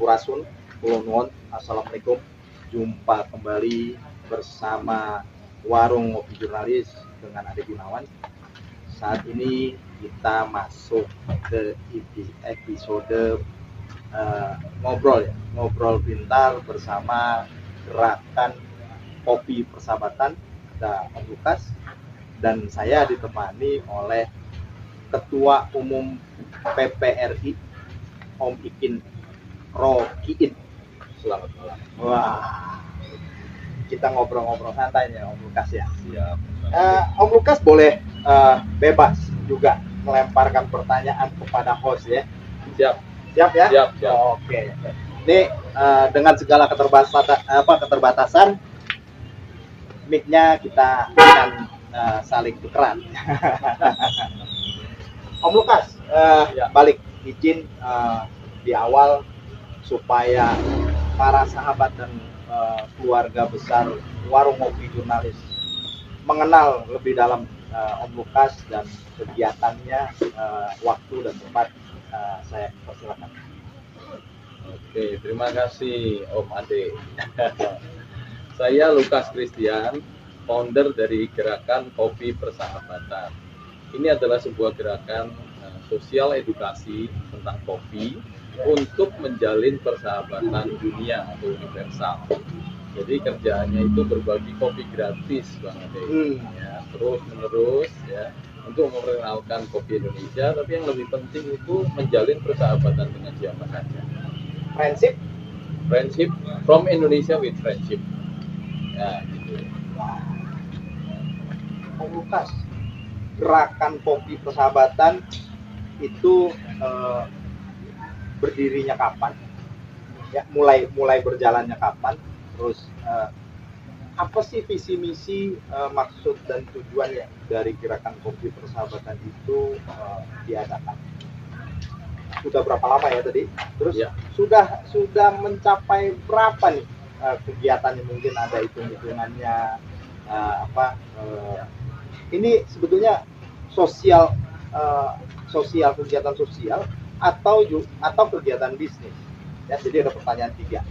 Sampurasun, Kula nuwun. Assalamualaikum. Jumpa kembali bersama Warung Ngopi Jurnalis dengan Ade Gunawan. Saat ini kita masuk ke episode ngobrol pintar bersama Gerakan Kopi Persahabatan, ada Om Lukas, dan saya ditemani oleh Ketua Umum PPRI, Om Ikin Rokiin. Selamat malam. Wah, kita ngobrol-ngobrol santai ya Om Lukas ya. Siap. Om Lukas boleh bebas juga melemparkan pertanyaan kepada host ya. Siap. Siap ya? Siap. Oke. Ini dengan segala keterbatasan, mic-nya kita akan saling tukeran. Om Lukas, balik izin di awal supaya para sahabat dan keluarga besar Warung Ngopi Jurnalis mengenal lebih dalam Om Lukas dan kegiatannya, waktu dan tempat, saya persilakan. Oke, terima kasih Om Ade. Saya Lukas Christian, founder dari Gerakan Kopi Persahabatan. Ini adalah sebuah gerakan sosial edukasi tentang kopi untuk menjalin persahabatan dunia atau universal. Jadi kerjaannya itu berbagi kopi gratis, Bang Ade. Ya, terus menerus ya, untuk memperkenalkan kopi Indonesia, tapi yang lebih penting itu menjalin persahabatan dengan siapa saja. Friendship from Indonesia with friendship. Ya, gitu. Om Lukas, Gerakan Kopi Persahabatan itu berdirinya kapan? Ya, mulai berjalannya kapan? Terus apa sih visi misi, maksud dan tujuannya dari Gerakan Kopi Persahabatan itu diadakan? Sudah berapa lama ya tadi? Terus ya, sudah mencapai berapa nih kegiatannya? Mungkin ada hitung-hitungannya, ini sebetulnya kegiatan sosial atau kegiatan bisnis ya. Jadi ada pertanyaan 3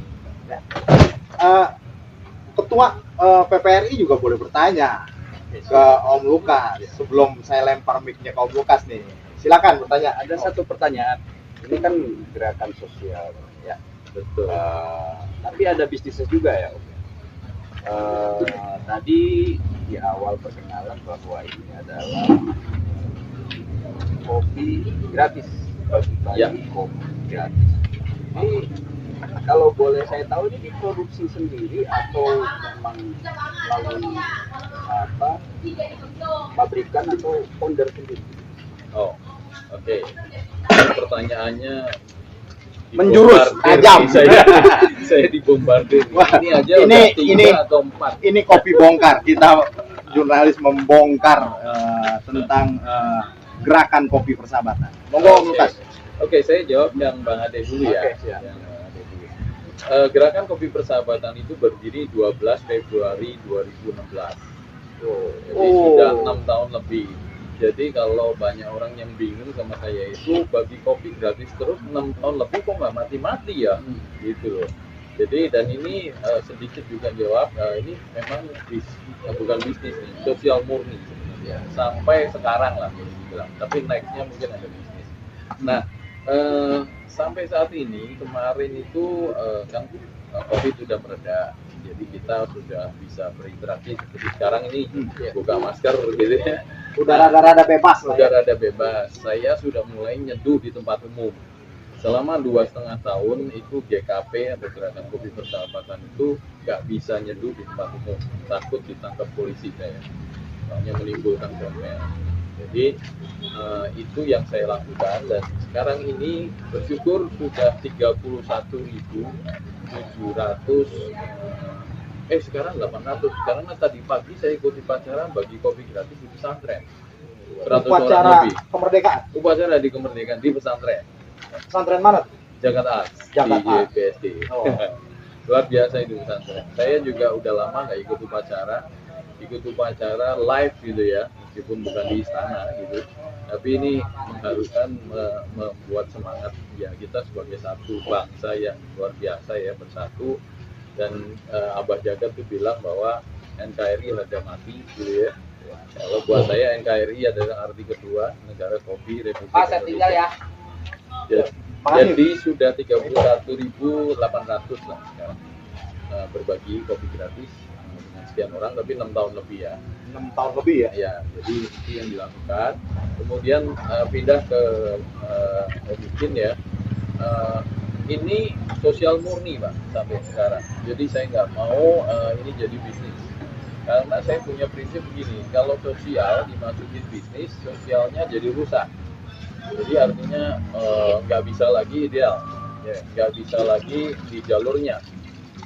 ya. Ketua PPRI juga boleh bertanya ke Om Lukas sebelum saya lempar mic-nya ke Om Lukas nih. Silakan bertanya. Ada satu pertanyaan. Ini kan gerakan sosial ya. betul. Tapi ada bisnisnya juga ya Om. Tadi di awal perkenalan bahwa ini adalah kopi gratis, bagi kopi gratis. Ini kalau boleh saya tahu, ini diproduksi sendiri atau memang melalui pabrikan atau founder sendiri? Oh, oke. Pertanyaannya menjurus tajam. Saya dibombardir. Wah, ini aja ini 3 atau 4. Ini kopi bongkar. Kita jurnalis membongkar tentang Gerakan Kopi Persahabatan. Monggo Om Lukas. Oke, saya jawab yang Bang Ade dulu ya. Oke, siap. Yang Bang Ade dulu. Gerakan Kopi Persahabatan itu berdiri 12 Februari 2016. Jadi sudah 6 tahun lebih. Jadi kalau banyak orang yang bingung sama saya itu bagi kopi gratis terus 6 tahun lebih kok nggak mati-mati ya, gitu loh. Jadi dan ini sedikit juga jawab, ini memang bukan bisnis nih, sosial murni sebenarnya. Sampai sekarang lah boleh dibilang, tapi nextnya mungkin ada bisnis. Nah, sampai saat ini kemarin itu kan COVID sudah mereda. Jadi kita sudah bisa berinteraksi seperti sekarang ini, buka masker gitu ya. Udah rada-rada bebas lah. Udah rada bebas. Saya sudah mulai nyeduh di tempat umum. Selama 2,5 tahun itu GKP atau Gerakan Kopi Persahabatan itu nggak bisa nyeduh di tempat umum. Takut ditangkap polisi saya. Soalnya menimbulkan komel. Jadi itu yang saya lakukan dan sekarang ini bersyukur sudah 31.700 sekarang 800. Karena tadi pagi saya ikut upacara bagi kopi gratis di pesantren. 100 orang Upacara lebih. kemerdekaan. Upacara di kemerdekaan di pesantren. Pesantren mana? Jakarta Jakarta. di JPSD. Oh. Luar biasa itu pesantren. Saya juga udah lama nggak ikut upacara live gitu ya. meskipun bukan di istana gitu. Tapi ini mengharuskan membuat semangat ya kita sebagai satu bangsa yang luar biasa ya, bersatu. Dan Abah Jagat tuh bilang bahwa NKRI harga mati gitu ya. Kalau buat saya NKRI adalah arti kedua negara kopi Republik Pak, saya tinggal Indonesia. ya. Jadi sudah 31.800 lah sekarang berbagi kopi gratis dengan sekian orang, tapi 6 tahun lebih ya. 6 tahun lebih ya. Ya, jadi itu yang dilakukan. Kemudian pindah ke bikin ya. Ini sosial murni Pak sampai sekarang. Jadi saya nggak mau ini jadi bisnis. Karena saya punya prinsip begini, kalau sosial dimasukin bisnis, sosialnya jadi rusak. Jadi artinya nggak bisa lagi ideal, ya, nggak bisa lagi di jalurnya.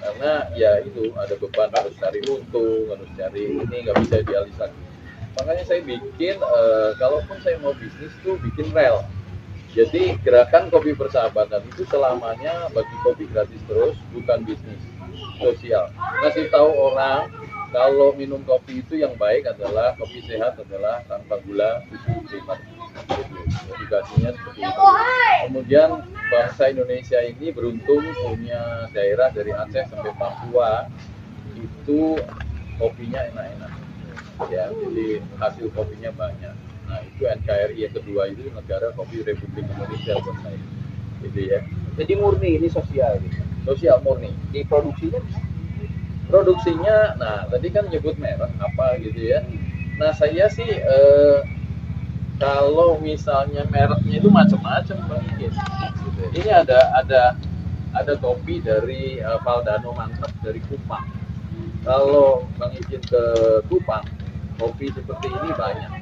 Karena ya itu ada beban, harus cari untung, harus cari ini, nggak bisa idealis lagi. Makanya saya bikin, kalaupun saya mau bisnis tuh bikin rel. Jadi gerakan kopi persahabatan itu selamanya bagi kopi gratis terus, bukan bisnis, sosial. Kasih tahu orang kalau minum kopi itu yang baik adalah kopi sehat adalah tanpa gula, susu, primer. Gitu. Edukasinya seperti itu. Kemudian bangsa Indonesia ini beruntung punya daerah dari Aceh sampai Papua itu kopinya enak-enak. Ya, jadi hasil kopinya banyak. Nah, itu NKRI yang kedua itu negara kopi Republik Indonesia buat saya. Gitu ya. Jadi murni ini sosial gitu. Sosial murni. Di produksinya Produksinya, nah tadi kan nyebut merek apa gitu ya. Nah, saya sih kalau misalnya mereknya itu macam-macam Bang Ikin. Ini ada kopi dari Valdano Mantap dari Kupang. Kalau Bang Ikin ke Kupang, kopi seperti ini banyak.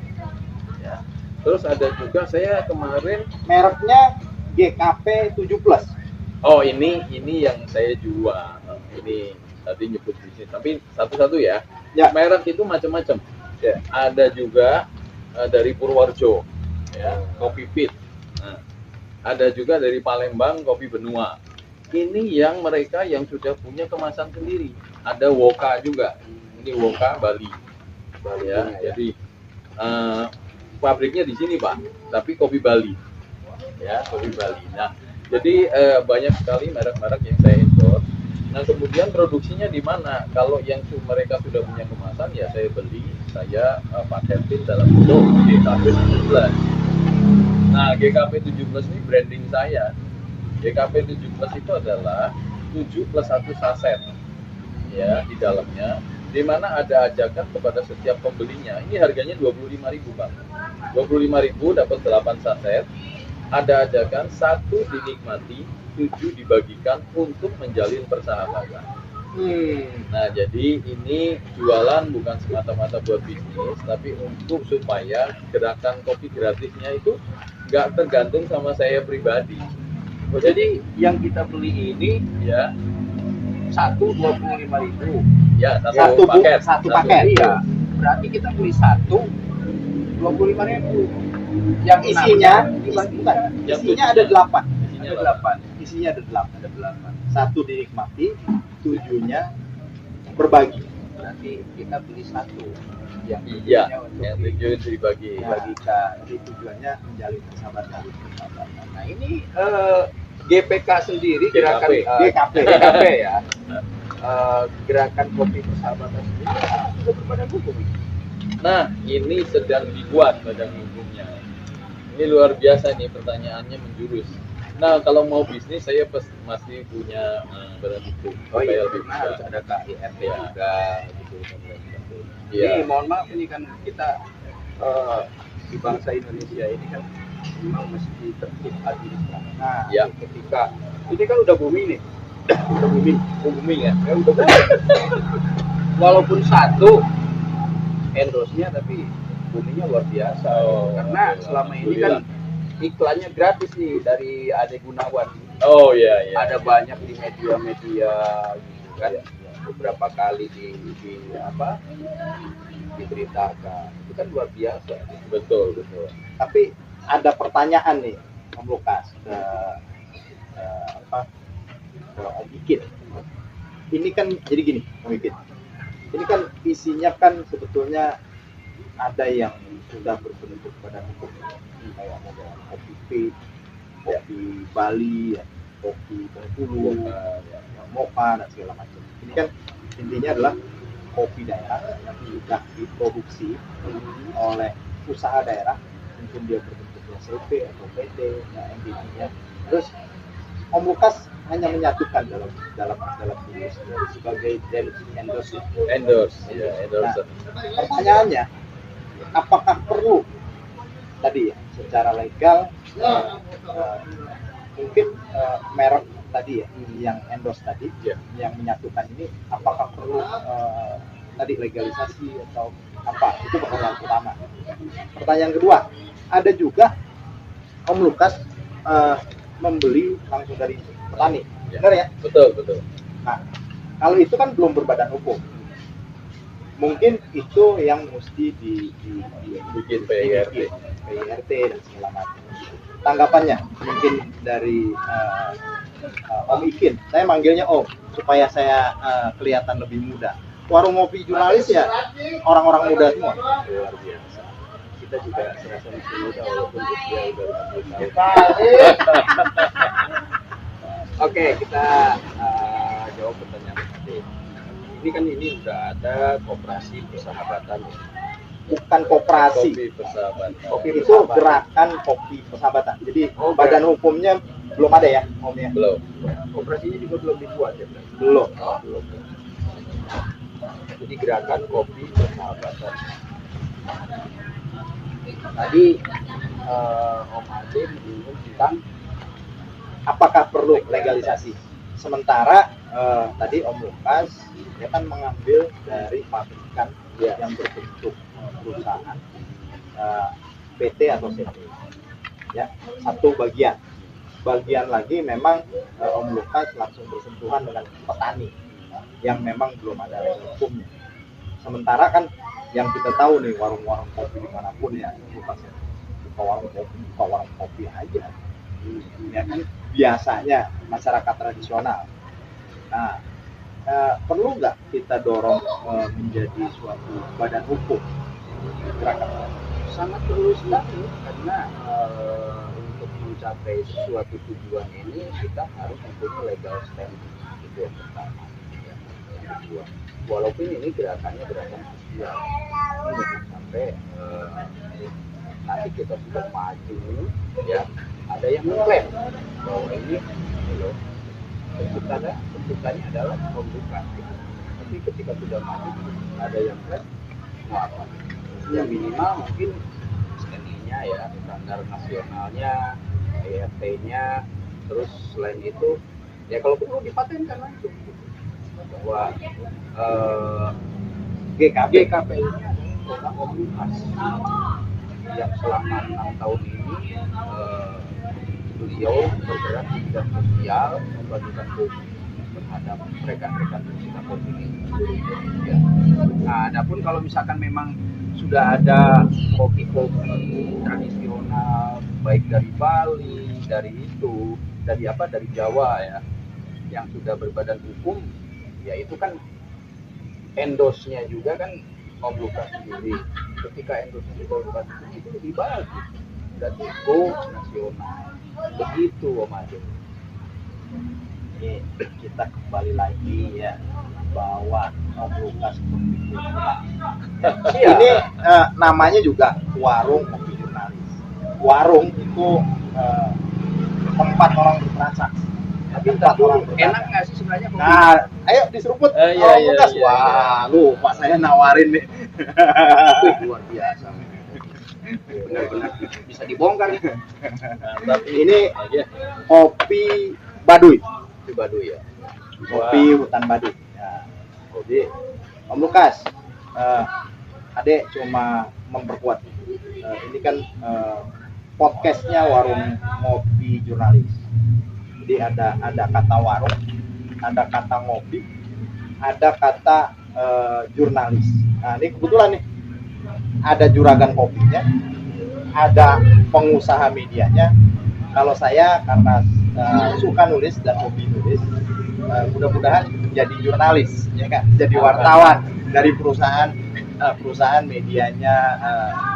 Ya. Terus ada juga saya kemarin Mereknya GKP 7 Plus. oh ini yang saya jual. Ini tadi nyebut bisnis, tapi satu-satu ya. Ya. Merek itu macam-macam. Ya. Ada juga dari Purworejo, ya, kopi pit. Nah, ada juga dari Palembang kopi benua. Ini yang mereka yang sudah punya kemasan sendiri. Ada Woka juga. Ini Woka Bali. Ya, jadi pabriknya di sini Pak, tapi kopi Bali. Ya, kopi Bali. Nah, jadi banyak sekali merek-merek yang saya endorse. Nah, kemudian produksinya di mana? Kalau yang mereka sudah punya kemasan, ya saya beli, saya paketin dalam bentuk GKP 17. Nah, GKP 17 ini branding saya. GKP 17 itu adalah 7 plus 1 saset. Ya, di dalamnya. Di mana ada ajakan kepada setiap pembelinya. Ini harganya 25.000 Bang. 25.000 dapat 8 saset. Ada ajakan 1 dinikmati, 7 dibagikan untuk menjalin persahabatan. Nah, jadi ini jualan bukan semata-mata buat bisnis, tapi untuk supaya gerakan kopi gratisnya itu nggak tergantung sama saya pribadi. Oh, jadi yang kita beli ini Ya, satu 25.000. ya Satu paket. satu paket. Iya. Berarti kita beli satu 25.000. Yang isinya dibagi bukan, Yang isinya tujuh. ada 8. Isinya ada 8. Isinya ada 8. Ada 8. Satu dinikmati, 7-nya berbagi. Berarti kita beli satu. Yang Iya, tujuannya untuk yang tujuh dibagi. dibagikan. Jadi tujuannya menjalin persahabatan. Nah, ini GPK sendiri GKP. gerakan GKP ya. Gerakan kopi persahabatan sendiri sudah berbadan hukum. Nah, ini sedang dibuat badan hukumnya. Ini luar biasa nih, pertanyaannya menjurus. Nah, kalau mau bisnis saya masih punya badan hukum. Oh iya, supaya lebih karena harus bisa. ada KIRT Ya. juga gitu. Iya. Ini mohon maaf ini kan kita di bangsa Indonesia ini kan memang mesti tertib administrasi. Nah, Ya. Ketika ini kan udah booming nih, udah booming ya, udah booming. Walaupun satu endorse-nya tapi boomingnya luar biasa. Oh, Karena oke. selama ini kan iklannya gratis nih dari Ade Gunawan. Oh iya iya. Ada banyak di media-media gitu kan. Beberapa kali diberitakan. Itu kan luar biasa. Betul betul. tapi ada pertanyaan nih, Om Lukas, ke Om Ikin. Ini kan jadi gini, Om Ikin. Ini kan isinya kan sebetulnya ada yang sudah berbentuk badan hukum kayak model kopi Peach, kopi Bali, ya, kopi Bengkulu, Mocha dan segala macam. Ini kan intinya adalah kopi daerah yang sudah diproduksi oleh usaha daerah, mungkin dia berbentuk SLP atau PT, ya, MBT-nya. Terus Om Lukas hanya menyatukan dalam industri sebagai endorse. Endorse. Pertanyaannya, apakah perlu tadi ya secara legal mungkin merek tadi ya yang endorse tadi yang menyatukan ini, apakah perlu tadi legalisasi atau apa? Itu pertanyaan pertama. Pertanyaan kedua, ada juga Om Lukas membeli langsung dari petani, benar ya? Betul. Nah, kalau itu kan belum berbadan hukum, mungkin itu yang mesti Bikin PIRT dan segala macam. Tanggapannya mungkin dari Om Ikin, saya manggilnya Om supaya saya kelihatan lebih muda. Warung Ngopi Jurnalis ya orang-orang muda semua. Luar biasa. Kita juga serasa masih muda walaupun usia udah 50 tahun. Oke, kita jawab pertanyaan tadi. Ini udah ada koperasi persahabatan ya. Bukan koperasi. Kopi persahabatan. Kopi itu gerakan kopi persahabatan. Jadi badan hukumnya belum ada ya, Om ya? Belum. Koperasinya juga belum dibuat ya, Bang? Belum. Belum. Jadi gerakan kopi persahabatan. Tadi Om Adin bingung tentang apakah perlu legalisasi. Sementara tadi Om Lukas dia kan mengambil dari pabrikan yang berbentuk perusahaan PT atau CT. Ya, satu bagian lagi memang Om Lukas langsung bersentuhan dengan petani yang memang belum ada hukumnya. Sementara kan yang kita tahu nih warung-warung kopi dimanapun ya, Lukas ya, buka warung kopi aja. Ya kan biasanya masyarakat tradisional. Nah, perlu nggak kita dorong menjadi suatu badan hukum gerakan? sangat perlu sekali karena untuk mencapai suatu tujuan ini kita harus mempunyai legal standing, itu yang pertama. Yang kedua, walaupun ini gerakan sosial, sampai nanti kita sudah maju ya, ada yang mengklaim bahwa ini loh bentukannya adalah pembukaan gitu. Tapi ketika sudah maju ada yang klaim mau apa? Ya minimal mungkin SNI-nya ya, standar nasionalnya, ERT-nya, terus selain itu ya kalau perlu dipatenkan langsung bahwa GKP-nya program komunitas yang selama 6 tahun ini beliau bergerak di bidang sosial, membagikan kopi terhadap rekan-rekan pencinta kopi ini. Ya. Nah, adapun kalau misalkan memang sudah ada kopi-kopi tradisional baik dari Bali, dari Jawa ya, yang sudah berbadan hukum, ya itu kan endorse-nya juga kan Om Lukas sendiri. Ketika endorse-nya di Om Lukas itu lebih bagus, berarti go nasional. Begitu Om Adin. Ini kita kembali lagi ya bahwa Om Lukas ini namanya juga warung kopi jurnalis. Warung itu tempat orang bertransaksi. Tapi enak nggak sih sebenarnya kopi? Nah, ayo diseruput Om Lukas. Wah, lupa saya nawarin nih. Luar biasa. Benar-benar bisa dibongkar nih. Tapi ini kopi Baduy. Kopi Baduy ya. Kopi hutan Baduy. Ya. Jadi Om Lukas, Adek cuma memperkuat. Ini kan podcastnya warung ngopi jurnalis. Jadi ada kata warung, ada kata ngopi, ada kata jurnalis. Nah ini kebetulan nih ada juragan kopinya, ada pengusaha medianya. Kalau saya karena suka nulis dan hobi nulis, mudah-mudahan jadi jurnalis, ya kan? Jadi wartawan. dari perusahaan medianya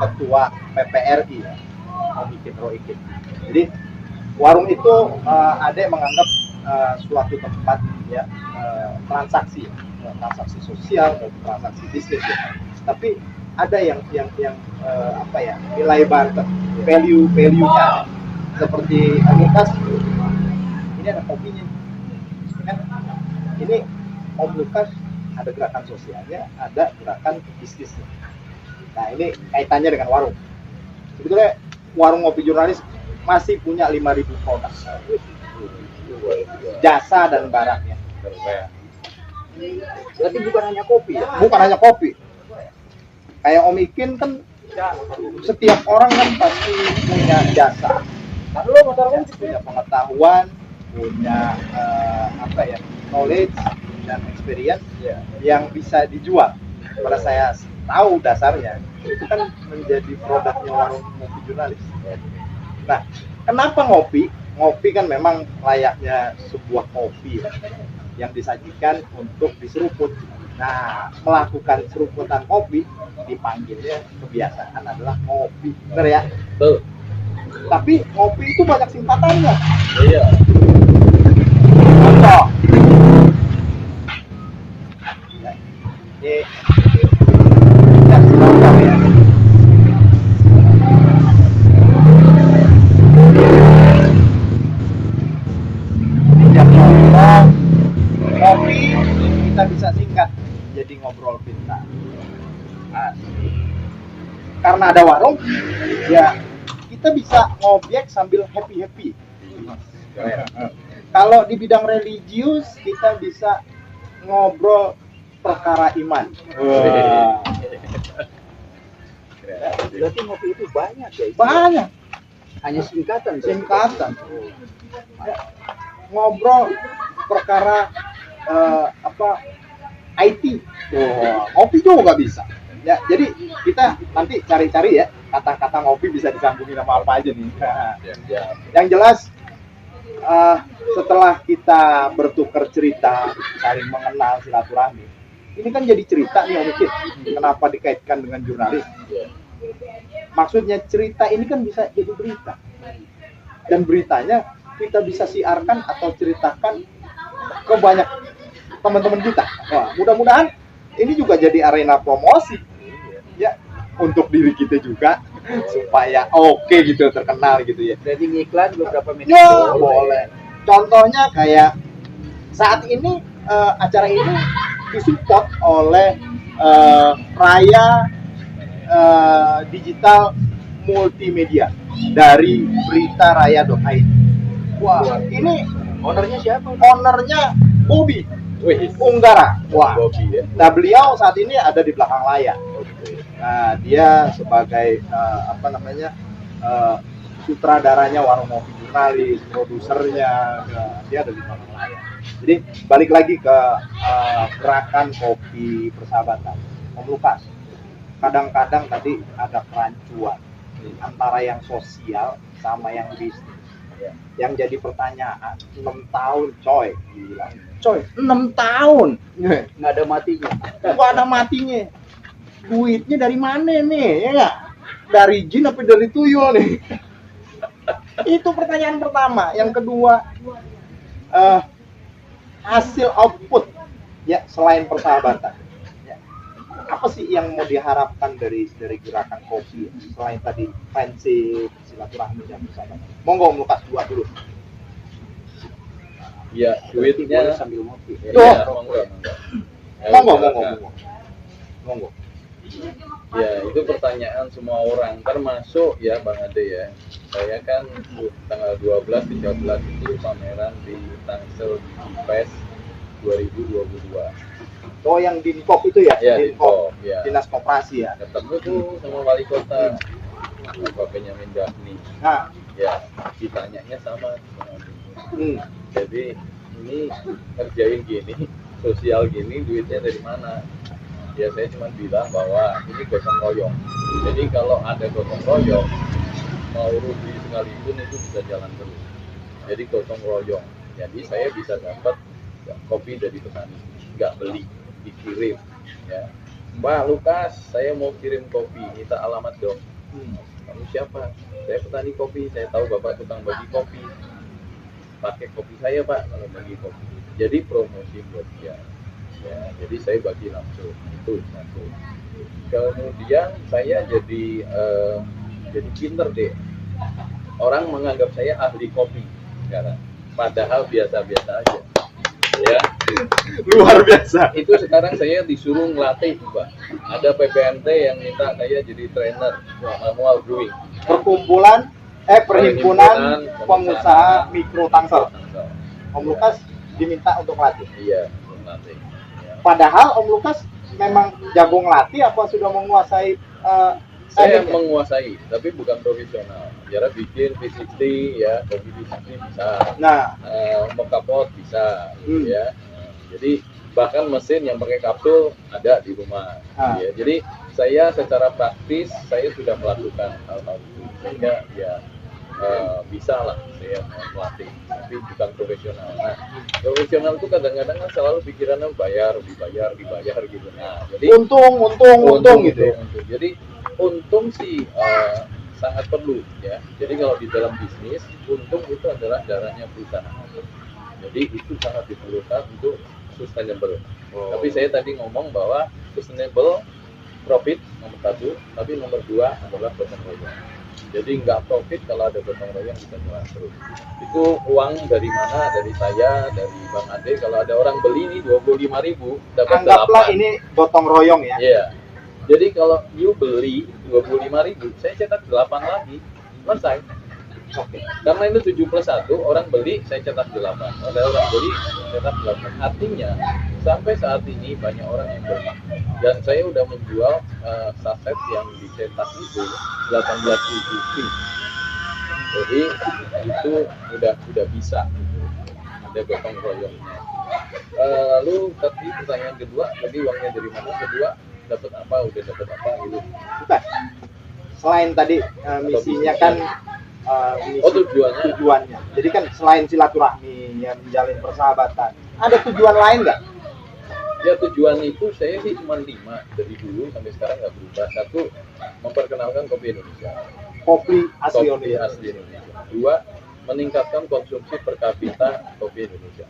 ketua PPRI, Om Ikin Roikin. Jadi warung itu ada yang menganggap suatu tempat ya transaksi sosial maupun transaksi bisnis ya. Tapi ada yang apa ya, nilai barter, value-nya seperti Lukas. Ini ada kopinya. Kan? Ini Om Lukas ada gerakan sosialnya, ada gerakan bisnisnya. Nah, ini kaitannya dengan warung. Sebetulnya warung ngopi jurnalis masih punya 5.000 produk. Jasa dan barangnya. Berarti bukan hanya kopi ya? Bukan hanya kopi. Kayak Om Ikin kan setiap orang kan pasti punya jasa. Punya pengetahuan, punya apa ya, knowledge dan experience yang bisa dijual. Pada saya tahu dasarnya itu kan menjadi produknya warung ngopi jurnalis. Nah, kenapa ngopi? Ngopi kan memang layaknya sebuah kopi yang disajikan untuk diseruput. Nah, melakukan seruputan kopi dipanggilnya kebiasaan adalah ngopi, benar ya? Betul. Tapi ngopi itu banyak singkatannya. Iya. Contoh. Ini contoh ya. Yang ngobrol, kopi kita bisa singkat jadi ngobrol pintar. Karena ada warung, ya kita bisa ngobyek sambil happy. Kalau di bidang religius kita bisa ngobrol perkara iman. Berarti ngopi itu banyak ya? Banyak. Hanya singkatan. Ya, ngobrol perkara apa IT. Ngopi juga bisa. Ya, jadi kita nanti cari-cari ya kata-kata ngopi bisa disambungin sama apa aja nih. Yang jelas setelah kita bertukar cerita, saling mengenal, silaturahmi, ini kan jadi cerita nih Om Ikin. Kenapa dikaitkan dengan jurnalis? Maksudnya cerita ini kan bisa jadi berita, dan beritanya kita bisa siarkan atau ceritakan ke banyak teman-teman kita. Wah, mudah-mudahan ini juga jadi arena promosi ya untuk diri kita juga supaya oke gitu, terkenal gitu ya. Jadi ngiklan beberapa menit. Ya, boleh. Contohnya kayak saat ini acara ini disupport oleh Raya Digital Multimedia dari Britaraya.id. Wah, ini Ownernya siapa? ownernya Bobby Wih, Unggara. Wah. Bobby ya. Nah, beliau saat ini ada di belakang layar. Nah, dia sebagai apa namanya, sutradaranya warung ngopi jurnalis, produsernya, dia ada di belakang layar. Jadi balik lagi ke gerakan kopi persahabatan, Om Lukas. Kadang-kadang tadi ada kerancuan antara yang sosial sama yang bisnis. Yang jadi pertanyaan, 6 tahun coy, bilang. Coy, 6 tahun. Nggak ada matinya. Nggak ada matinya. Duitnya dari mana nih? Ya nggak? Dari jin apa dari tuyul nih? Itu pertanyaan pertama. Yang kedua, hasil output ya selain persahabatan. Ya. Apa sih yang mau diharapkan dari gerakan kopi selain tadi prinsip silaturahmi dan persahabatan? Monggo Om Lukas dulu. Ya, duitnya Sambil ngopi. ya, Monggo. Ya, itu pertanyaan semua orang, termasuk ya Bang Ade ya. Saya kan tanggal 12 13 itu pameran di Tangsel Fest 2022. Oh, yang Dinkop itu ya? Ya, Dinkop, ya. Dinas Koperasi ya. Ketemu tuh sama wali kota Bapak Benyamin Daphni. Nah, Ya, ditanyanya sama Bang Ade. hmm. Jadi ini kerjain gini, sosial gini, duitnya dari mana? Ya saya cuma bilang bahwa ini gotong royong. Jadi kalau ada gotong royong, mau rugi sekalipun itu bisa jalan terus. Jadi gotong royong. Jadi saya bisa dapat kopi dari petani, nggak beli, dikirim. Ya. Pak Lukas, saya mau kirim kopi, minta alamat dong. Kamu siapa? Saya petani kopi, saya tahu Bapak tukang bagi kopi. Pakai kopi saya Pak kalau bagi kopi. Jadi promosi buat dia. Ya, jadi saya bagi langsung. Itu satu. Kemudian saya jadi pinter deh. Orang menganggap saya ahli kopi sekarang. Padahal biasa-biasa aja. Ya. Luar biasa. Itu sekarang saya disuruh ngelatih Pak. Ada PPMT yang minta saya jadi trainer manual brewing. Perhimpunan pengusaha mikro Tangsel. Om Lukas diminta untuk melatih. Iya, ngelatih. Ya. Padahal Om Lukas memang jago ngelatih apa sudah menguasai Saya adanya? menguasai, tapi bukan profesional. Cara bikin V60 ya, kopi V60 bisa. Nah, Mocha pot bisa, Hmm. ya. Jadi bahkan mesin yang pakai kapsul ada di rumah. Ah. Ya. Jadi saya secara praktis saya sudah melakukan hal-hal itu sehingga ya bisa lah saya melatih, tapi bukan profesional. Nah, profesional itu kadang-kadang kan selalu pikirannya dibayar gitu. Nah, jadi untung gitu ya. Jadi untung sih sangat perlu ya. Jadi kalau di dalam bisnis untung itu adalah darahnya perusahaan. Jadi itu sangat diperlukan untuk sustainable. Tapi saya tadi ngomong bahwa sustainable profit nomor 1, tapi nomor 2 adalah gotong royong. Jadi nggak profit kalau ada gotong royong bisa jalan terus. Itu uang dari mana? Dari saya, dari Bang Ade. Kalau ada orang beli nih 25.000 dapat 8. Anggaplah ini gotong royong ya. Iya. Jadi kalau you beli 25.000, saya cetak 8 lagi, selesai. Oke. Karena itu 7+1, orang beli, saya cetak 8. Ada orang beli, cetak 8. Artinya, sampai saat ini banyak orang yang beli. Dan saya udah menjual saset yang dicetak itu 18.000 piece. Jadi itu udah bisa. Ada gotong royongnya. Lalu tadi pertanyaan kedua, tadi uangnya dari mana? Kedua, dapat apa? Udah dapat apa gitu? Bukan. Selain tadi misinya kan misi tujuannya. Jadi kan selain silaturahmi yang menjalin persahabatan, ada tujuan lain nggak? Ya tujuan itu saya sih cuma 5 dari dulu sampai sekarang nggak berubah. 1, memperkenalkan kopi Indonesia. Kopi asli Kopi Indonesia. asli Indonesia. 2, meningkatkan konsumsi per kapita kopi Indonesia.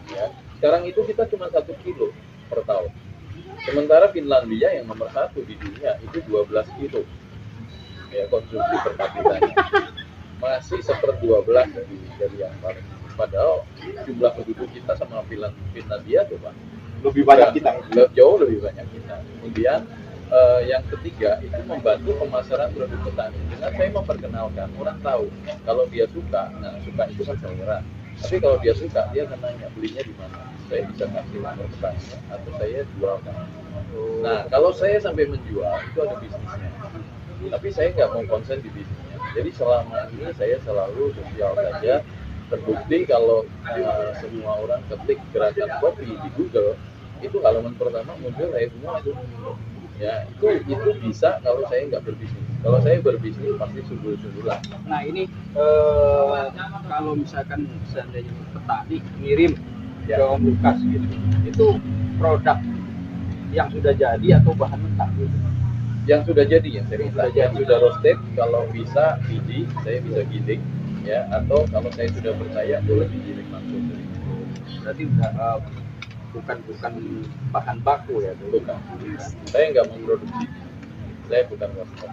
Ya. Sekarang itu kita cuma 1 kilo per tahun. Sementara Finlandia yang nomor 1 di dunia itu 12 kilo ya konsumsi per kapitanya. Masih 1/12 dari yang paling. Padahal jumlah penduduk kita sama Finlandia tuh Pak. Lebih banyak kita. Jauh lebih banyak kita. Kemudian yang ketiga itu membantu pemasaran produk petani. Dengan saya memperkenalkan, orang tahu kalau dia suka, nah suka itu kan selera. Tapi kalau dia suka, dia akan nanya belinya di mana. Saya bisa kasih nomor petaninya atau saya jualkan. Nah, kalau saya sampai menjual itu ada bisnisnya. Tapi saya nggak mau konsen di bisnisnya. Jadi selama ini saya selalu sosial saja. Terbukti kalau semua orang ketik gerakan kopi di Google, itu halaman pertama muncul saya semua itu. Ya, itu bisa kalau saya nggak berbisnis. Kalau saya berbisnis pasti subul-subulan. Nah ini kalau misalkan seandainya petani ngirim ke Om Lukas gitu, itu produk yang sudah jadi atau bahan mentah gitu? Yang sudah jadi ya, saya minta. Yang sudah roasted, kalau bisa biji, saya bisa giling ya. Atau kalau saya sudah percaya boleh digiling langsung. Berarti udah bukan bahan baku ya? Bukan. Saya nggak memproduksi. Saya bukan roaster.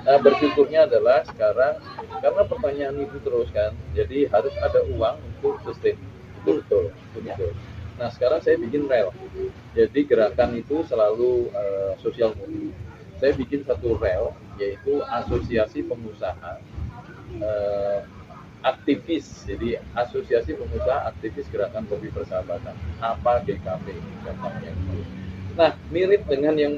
Nah, bersyukurnya adalah sekarang karena pertanyaan itu terus kan, jadi harus ada uang untuk sustain. Itu betul. Nah, sekarang saya bikin rel. Jadi gerakan itu selalu sosial media. Saya bikin satu rel, yaitu Asosiasi Pengusaha Aktivis. Jadi Asosiasi Pengusaha Aktivis Gerakan Kopi Persahabatan. Apa GKP gampangnya. Nah, mirip dengan yang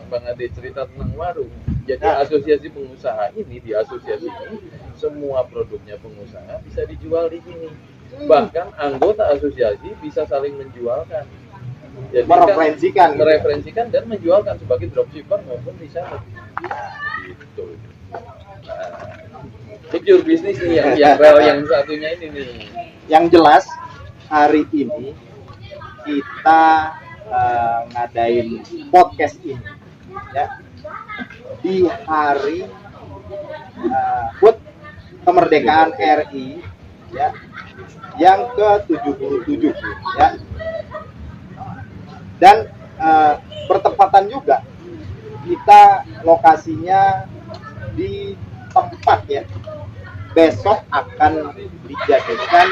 Bang Ade cerita tentang warung. Jadi asosiasi pengusaha ini, di asosiasi ini semua produknya pengusaha bisa dijual di sini. Bahkan anggota asosiasi bisa saling menjualkan. Jadi mereferensikan dan menjualkan sebagai dropshipper maupun reseller. Gitu. Secure bisnis nih yang rel yang satunya ini nih. Yang jelas hari ini kita ngadain podcast ini ya di hari HUT kemerdekaan RI ya yang ke-77 ya. Dan bertepatan juga kita lokasinya di tempat ya besok akan dijadikan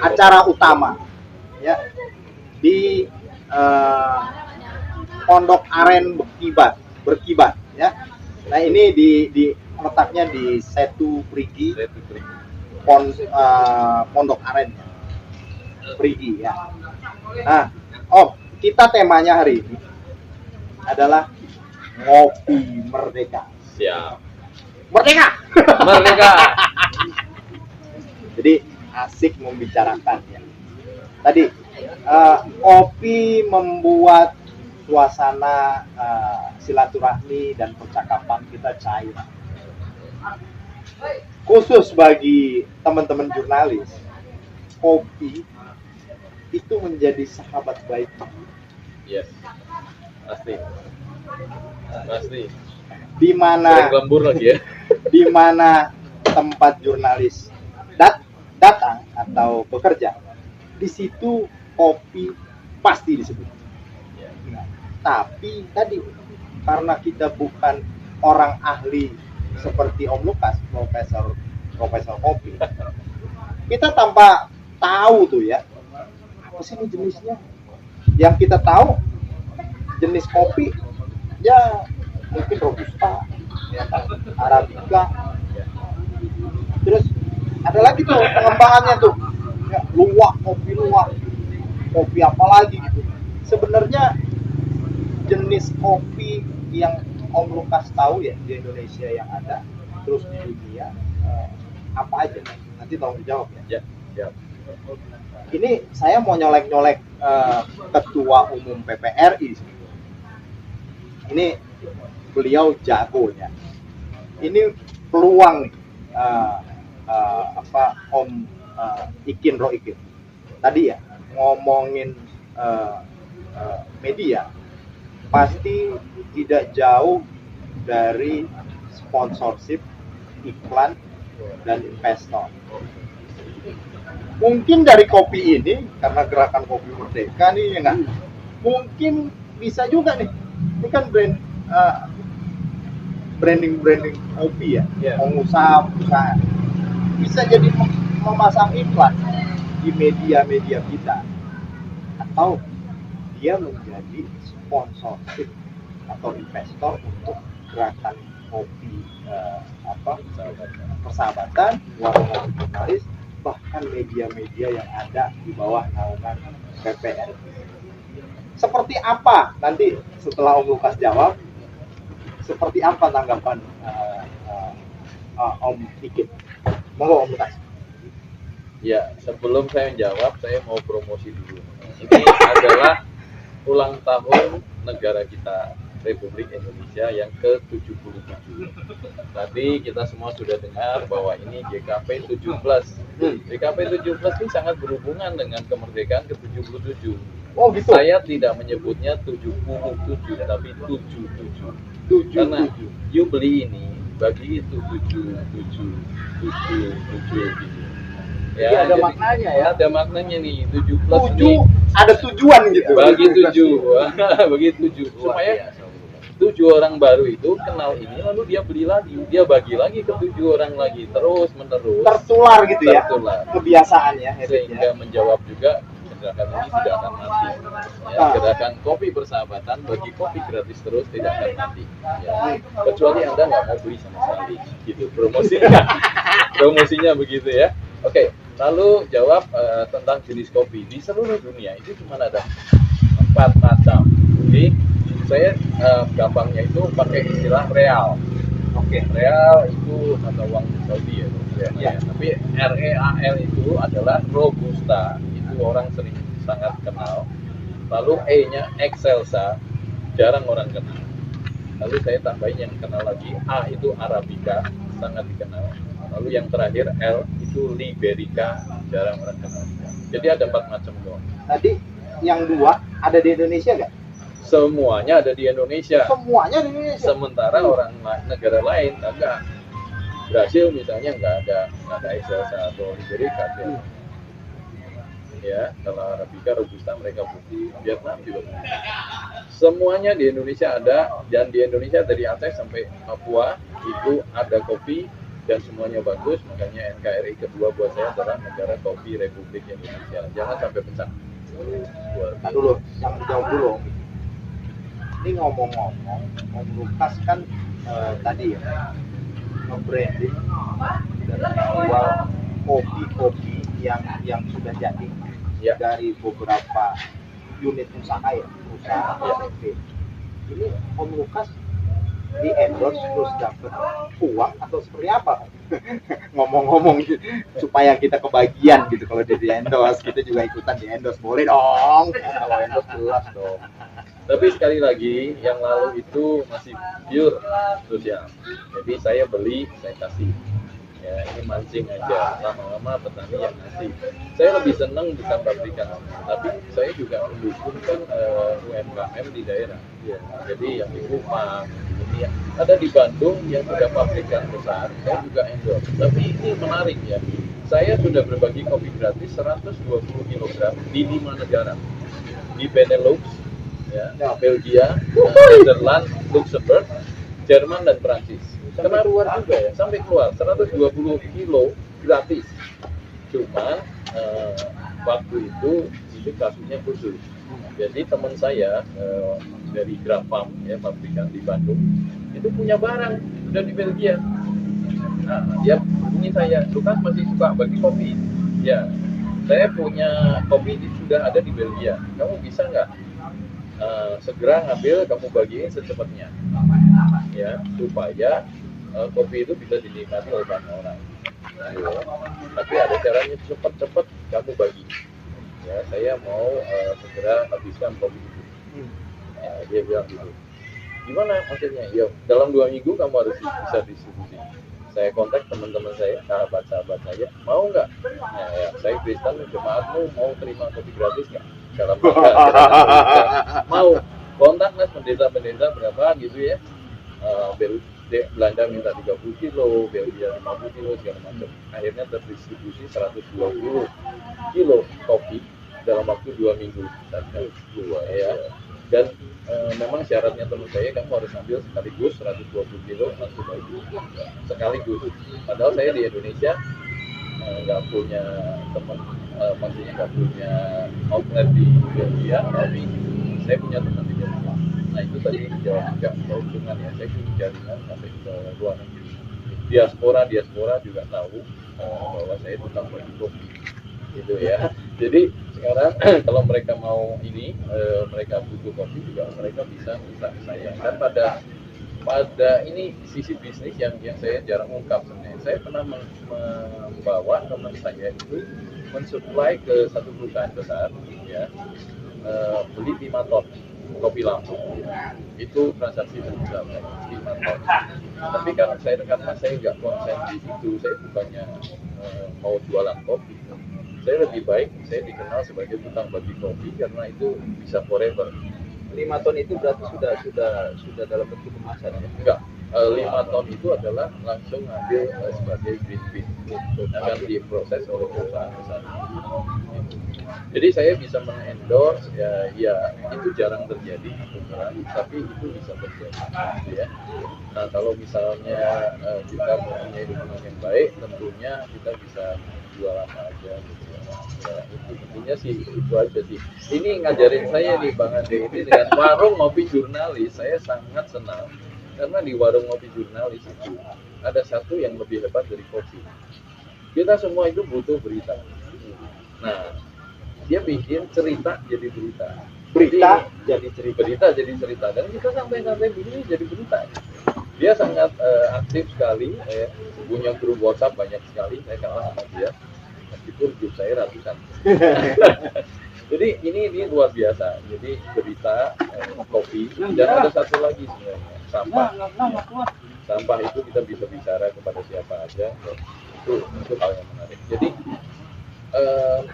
acara utama ya di Pondok Aren Berkibat ya. Nah ini di letaknya di Setu Prigi Pondok Aren Prigi ya. Nah, kita temanya hari ini adalah ngopi merdeka. Siap. Merdeka. Merdeka. Jadi asik membicarakan ya. Tadi kopi membuat suasana silaturahmi dan percakapan kita cair. Khusus bagi teman-teman jurnalis, kopi itu menjadi sahabat baik. Yes. Pasti. Di mana lembur lagi ya. di mana tempat jurnalis datang atau bekerja, di situ kopi pasti disebut. Nah, tapi tadi karena kita bukan orang ahli seperti Om Lukas, profesor kopi, kita tanpa tahu tuh ya apa sih ini jenisnya. Yang kita tahu jenis kopi ya mungkin robusta, ya, arabica, terus ada lagi tuh pengembangannya tuh ya, luwak, kopi apa lagi gitu. Sebenarnya jenis kopi yang Om Lukas tahu ya di Indonesia yang ada, terus di dunia apa aja? Nanti tolong dijawab ya. Ya. Ini saya mau nyolek Ketua Umum PPRI. Ini beliau jagonya. Ini peluang nih, Om Ikin Roikin tadi ya ngomongin media, pasti tidak jauh dari sponsorship, iklan, dan investor. Mungkin dari kopi ini, karena gerakan kopi merdeka nih, ya, mungkin bisa juga nih. Ini kan branding kopi ya, pengusaha bisa jadi memasang iklan di media kita, atau dia menjadi sponsorship atau investor untuk gerakan kopi persahabatan, warung kopi jurnalis, bahkan media-media yang ada di bawah naungan PPRI. Seperti apa nanti setelah Om Lukas jawab? Seperti apa tanggapan Om Ikin? Monggo Om Lukas. Ya, sebelum saya menjawab, saya mau promosi dulu. Ini adalah ulang tahun negara kita, Republik Indonesia yang ke-77. Tadi kita semua sudah dengar bahwa ini GKP 17. GKP 17 ini sangat berhubungan dengan kemerdekaan ke-77. Oh gitu. Saya tidak menyebutnya 77, tapi 77. Karena you beli ini bagi 77 gitu. Ya, ada jadi, maknanya ya. Ada maknanya nih, 7 plus 7 ini ada tujuan gitu. bagi 7. Bagi 7 supaya 7 orang baru itu kenal ini, lalu dia beli lagi, dia bagi lagi ke 7 orang lagi, terus menerus Tertular gitu ya. tertular. Kebiasaan ya, Sehingga menjawab juga gerakan ini tidak akan mati. Ya, gerakan kopi persahabatan bagi kopi gratis terus tidak akan mati. Ya, kecuali Anda nggak mau beli sama sekali, gitu promosinya begitu ya. Oke, lalu jawab tentang jenis kopi di seluruh dunia itu cuma ada 4 macam. Jadi saya gampangnya itu pakai istilah real. Oke, real itu mata uang Saudi ya. Ya. Tapi REAL itu adalah robusta, itu orang sering sangat kenal. Lalu E-nya excelsa, jarang orang kenal. Lalu saya tambahin yang kenal lagi, A itu arabica, sangat dikenal. Lalu yang terakhir L itu liberica, jarang orang kenal. Jadi ada 4 macam doang. Tadi yang dua ada di Indonesia nggak? Semuanya ada di Indonesia. Semuanya di Indonesia. Sementara orang negara lain enggak. Brasil misalnya nggak ada Excelsa atau Liberica ya. Kalau Arabica, Robusta mereka putih, Vietnam juga putih. Semuanya di Indonesia ada, dan di Indonesia dari Aceh sampai Papua itu ada kopi dan semuanya bagus. Makanya NKRI kedua buat saya adalah Negara Kopi Republik Indonesia. Jangan sampai pecah. Nah, dulu, jangan dijawab dulu. Ini ngomong-ngomong, Om Lukas kan tadi ya nge-branding dan menjual kopi-kopi yang sudah jadi Ya. dari beberapa unit usaha ya, usaha SMP. Ini Om Lukas di endorse terus dapat uang atau seperti apa? Ngomong-ngomong supaya kita kebagian gitu, kalau dia di endorse kita juga ikutan di endorse, boleh dong? Kalau endorse jelas dong. Tapi sekali lagi, yang lalu itu masih pure sosial. Jadi saya beli, saya kasih. Ya, ini mancing aja. Lama-lama petani yang ngasih. Saya lebih senang bukan pabrikan, tapi saya juga mendukungkan UMKM di daerah. Ya, jadi yang di Kupang, ini ada di Bandung yang sudah pabrikan besar, saya juga endorse. Tapi ini menarik ya. Saya sudah berbagi kopi gratis 120 kg di 5 negara. Di Benelux, ya, Belgia, Netherlands, Luxembourg, Jerman dan Prancis. Sampai keluar juga ya, sampai keluar 120 kilo gratis. Cuman waktu itu kasusnya khusus. Jadi teman saya dari Grafam ya, pabrikan di Bandung, itu punya barang sudah di Belgia. Nah, dia hubungi saya, Lukas masih suka bagi kopi. Ya, saya punya kopi sudah ada di Belgia. Kamu bisa nggak segera ngambil, kamu bagiin secepatnya, ya, supaya kopi itu bisa dinikmati oleh banyak orang. Ya. Tapi ada caranya, cepat-cepat kamu bagi. Ya, saya mau segera habiskan kopi itu. Ya, dia bilang gitu. Gimana maksudnya? Ya, dalam 2 minggu kamu harus bisa distribusi. Saya kontak teman-teman saya, sahabat-sahabat saya, mau nggak? Nah, ya, saya Kristen, jemaatmu mau terima kopi gratis nggak? Dalam mau kontak mas pendeta-pendeta berapa gitu ya. Belanda minta 30 kilo, Belgia 50 kilo, segala macam. Akhirnya terdistribusi 120 kilo kopi dalam waktu 2 minggu. Ya. Dan memang syaratnya teman saya, kamu harus ambil sekaligus 120 kilo satu baju sekaligus. Padahal saya di Indonesia nggak punya teman, maksudnya nggak punya outlet di Belgia, tapi saya punya teman di Belgia. Nah itu tadi jawab juga keuntungan ya, saya punya jaringan sampai ke luar negeri. Diaspora juga tahu bahwa saya tukang bagi kopi, gitu ya. Jadi sekarang kalau mereka mau ini, mereka butuh kopi juga, mereka bisa minta saya. Dan pada ini sisi bisnis yang saya jarang ungkap sebenarnya. Saya pernah membawa teman saya itu mensuplai ke satu perusahaan besar, ya, beli 5 ton kopi Lampung. Itu transaksi terbesar 5 ton. Tapi karena saya nggak konsen di situ, saya bukannya mau jualan kopi. Saya lebih baik saya dikenal sebagai tukang bagi kopi karena itu bisa forever. 5 ton itu berarti sudah dalam bentuk kemasan ya? Enggak, 5 ton itu adalah langsung ambil sebagai green bean, akan diproses oleh perusahaan besar. Jadi saya bisa mengendorse ya itu jarang terjadi, tapi itu bisa terjadi, ya. Nah kalau misalnya kita mempunyai hubungan yang baik, tentunya kita bisa jual apa aja gitu. Ya, intinya sih itu aja sih. Ini ngajarin saya nih Bang Ade, ini dengan warung ngopi jurnalis, saya sangat senang karena di warung ngopi jurnalis itu ada satu yang lebih hebat dari kopi. Kita semua itu butuh berita. Nah, dia bikin cerita jadi berita. Berita jadi cerita. Berita jadi cerita, dan kita sampai begini jadi berita. Dia sangat aktif sekali, punya grup WhatsApp banyak sekali. Saya kalah sama dia. Meskipun grup saya ratusan. Jadi ini luar biasa. Jadi berita, kopi, dan ada satu lagi sebenarnya, sampah. Sampah itu kita bisa bicara kepada siapa aja. Itu hal yang menarik. Jadi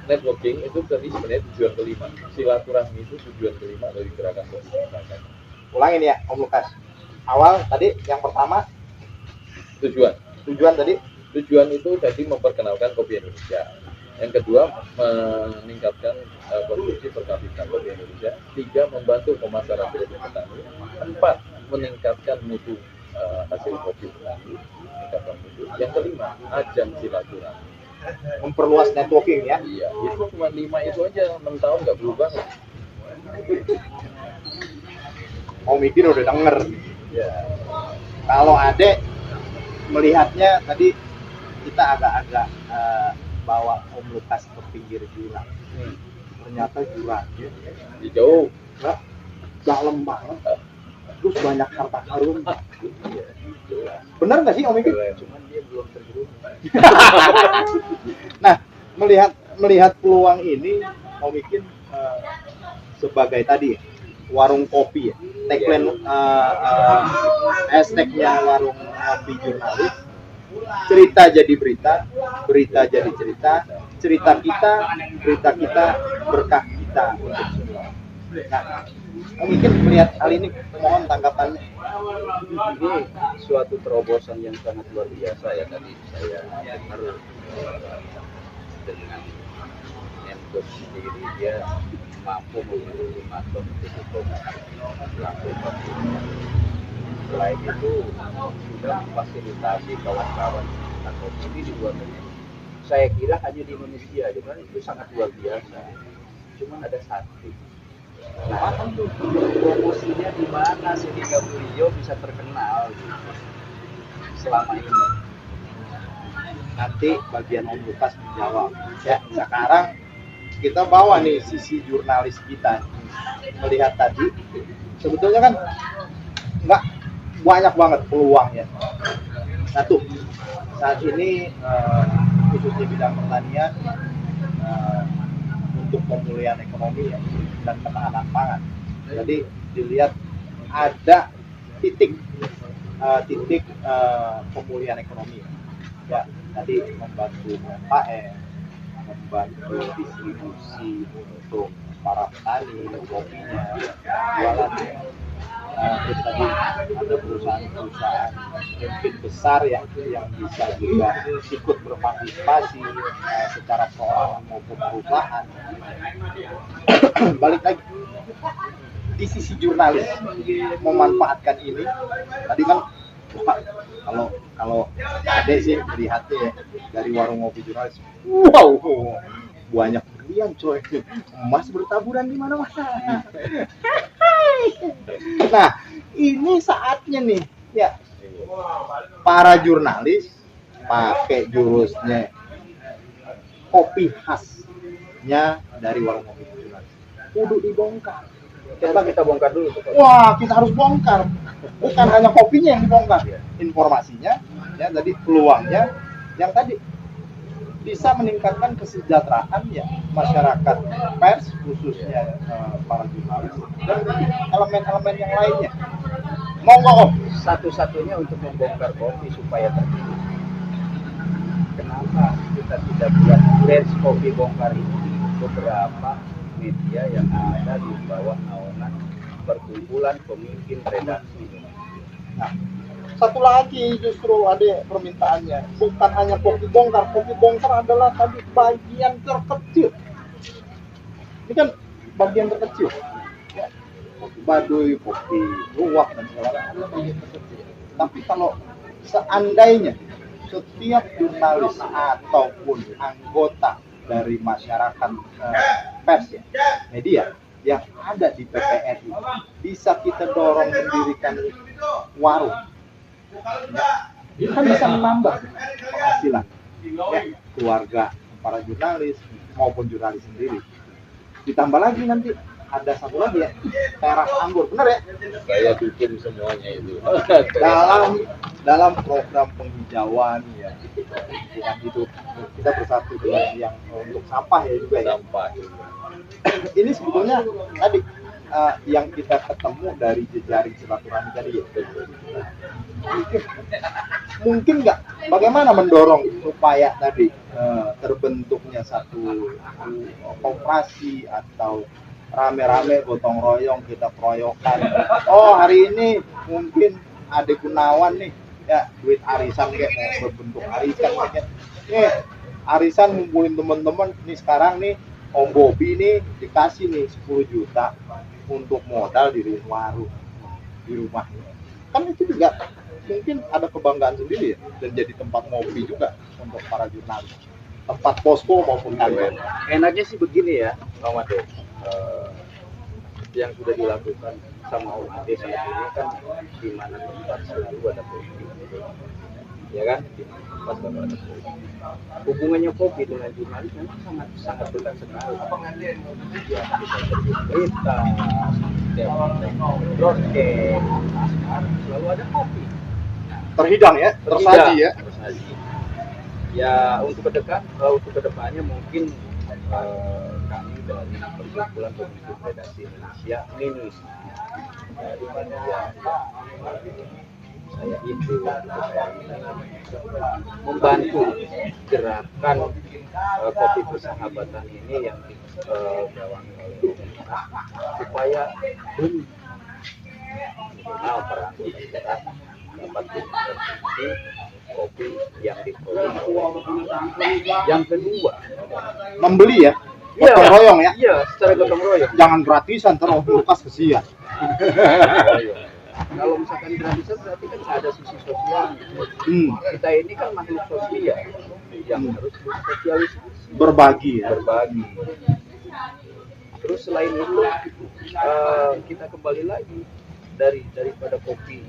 networking itu tadi sebenarnya tujuan kelima. Silaturahmi itu tujuan kelima dari gerakan kopi persahabatan. Ulangin ya Om Lukas. Awal tadi yang pertama tujuan tadi Tujuan itu tadi memperkenalkan kopi Indonesia. Yang kedua, meningkatkan konsumsi per kapita kopi Indonesia. 3, membantu pemasaran produk petani. 4, meningkatkan mutu hasil kopi petani. Meningkatkan mutu. Yang kelima, ajang silaturahmi. memperluas networking ya. Iya, itu cuma 5 itu aja. 6 tahun nggak berubah. Om Ipin udah denger. Ya. Kalau Ade melihatnya tadi kita agak-agak bawa Om Lukas ke pinggir jurang. Ternyata jurangnya Jauh. nggak dalam banget. Terus banyak harta karun. Bener nggak sih Om Ipin? Cuman dia belum terjerumus. Nah, melihat peluang ini, Om Ipin sebagai tadi warung kopi ya, tagline hashtagnya warung kopi jurnalis, cerita jadi berita, berita jadi cerita, berita kita, berkah kita untuk semua. Nah, mungkin melihat hal ini, mohon tanggapannya. Ini suatu terobosan yang sangat luar biasa ya, tadi saya dengar dengan Endos sendiri dia mampu membeli 5 ton untuk pelaku. Selain itu sudah memfasilitasi kawan-kawan atau ini di luar negeri. Saya kira hanya di Indonesia, di mana itu sangat luar biasa. Cuma ada satu. Nah, promosinya di mana sehingga beliau bisa terkenal gitu, selama ini. Nanti bagian Om Lukas menjawab. Ya, sekarang kita bawa nih sisi jurnalis kita. Melihat tadi, sebetulnya kan nggak banyak banget peluangnya. Satu, saat ini khususnya bidang pertanian untuk pemulihan ekonomi ya, dan ketahanan pangan. Jadi dilihat ada titik pemulihan ekonomi. Ya, tadi membantu UMKM, membantu distribusi untuk para petani kopinya, jualannya. Terus tadi ada perusahaan-perusahaan mungkin besar ya yang bisa juga ikut berpartisipasi secara perorangan maupun perusahaan. Balik lagi di sisi jurnalis memanfaatkan ini. Tadi kan kalau Ade sih melihatnya ya dari warung kopi jurnalis, wow, banyak berlian coy, emas bertaburan di mana-mana. Nah, ini saatnya nih ya, para jurnalis pakai jurusnya kopi khasnya dari warung kopi jurnalis kudu dibongkar. Coba kita bongkar dulu tuh. Wah, kita harus bongkar. Bukan hanya kopinya yang dibongkar, informasinya, ya tadi peluangnya, yang tadi bisa meningkatkan kesejahteraan ya masyarakat pers khususnya para jurnalis dan elemen-elemen yang lainnya. Monggo Om. Satu-satunya untuk membongkar kopi supaya tertib. Kenapa kita tidak buat bench kopi bongkar ini di beberapa media yang ada di bawah naungan perkumpulan pemimpin redaksi. Nah, satu lagi justru ada permintaannya, bukan hanya kopi bongkar adalah tadi bagian terkecil. Ini kan bagian terkecil. Ya, kopi baduy, kopi luwak dan segala macam adalah bagian terkecil. Tapi kalau seandainya setiap jurnalis ataupun anggota dari masyarakat pers ya, media yang ada di PPRI bisa kita dorong mendirikan warung, kan bisa menambah penghasilan ya, keluarga para jurnalis maupun jurnalis sendiri. Ditambah lagi nanti ada satu lagi ya, teras anggur, benar ya? Saya bikin semuanya itu. dalam program penghijauan ya, lingkungan hidup kita bersatu dengan yang untuk sampah ya juga ya. Sampah. Ini sebetulnya tadi yang kita ketemu dari jejaring silaturahmi tadi ya. Mungkin nggak bagaimana mendorong supaya tadi terbentuknya satu koperasi atau rame-rame gotong royong, kita keroyokan. Oh, hari ini mungkin Ade Gunawan nih ya duit arisan kayak mau berbentuk arisan kayak nih arisan ngumpulin teman-teman nih sekarang nih Om Bobi nih dikasih nih 10 juta untuk modal di warung di rumahnya. Kan itu juga mungkin ada kebanggaan sendiri ya dan jadi tempat ngopi juga untuk para jurnalis, tempat posko maupun kantor. Enaknya sih begini ya, Bang Made. Yang sudah dilakukan sama Om Ade saat ini kan di mana tempat selalu ada kopi, ya kan? Di mana tempat selalu ada kopi. Hubungannya kopi dengan jurnalis memang sangat dekat sekali. Ya, kita terbit berita, broadcast, selalu ada kopi. Terhidang ya, tersaji ya. Tersaji. Ya untuk kedepannya mungkin kami dari perkumpulan Komisi Redaksi Indonesia MINUS dari panitia saya itu membantu gerakan kopi persahabatan ini yang digawangi oleh pemerintah supaya minimal para anggota dapat mengkonsumsi kopi yang diproduksi. Yang kedua, Membeli ya, gotong royong ya. Iya, secara gotong royong. Jangan gratisan terus Lukas kesian. Kalau misalkan gratisan berarti kan ada sisi sosial. Kita ini kan makhluk sosial yang harus bersosialisasi. Berbagi ya. Berbagi. Terus selain itu kita kembali lagi daripada kopi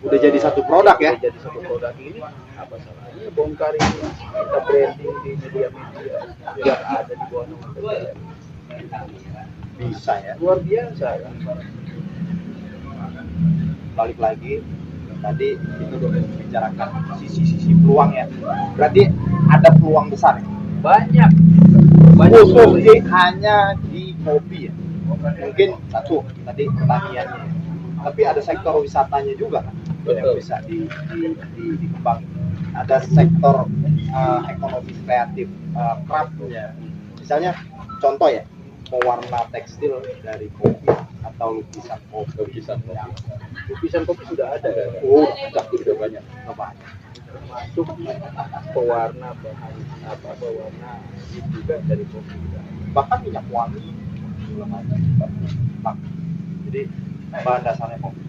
Udah jadi satu produk ya. Udah jadi satu produk ini apa salahnya bongkar ini kita branding di media-media biar ada di bawah nama BBM. Bisa ya. Luar biasa kan. Balik lagi tadi kita udah membicarakan sisi-sisi peluang ya. Berarti ada peluang besar ya. Banyak Khusus hanya di kopi ya. Mungkin satu tadi pertaniannya. Tapi ada sektor wisatanya juga kan yang bisa dikembangkan. Ada sektor ekonomi kreatif craftnya. Misalnya contoh ya, pewarna tekstil dari kopi atau lukisan kopi. lukisan kopi sudah ada. Oh, sudah banyak. Masuk pewarna bahan pewarna juga dari kopi. Bahkan minyak wangi segala macam. Jadi bahan dasarnya kopi.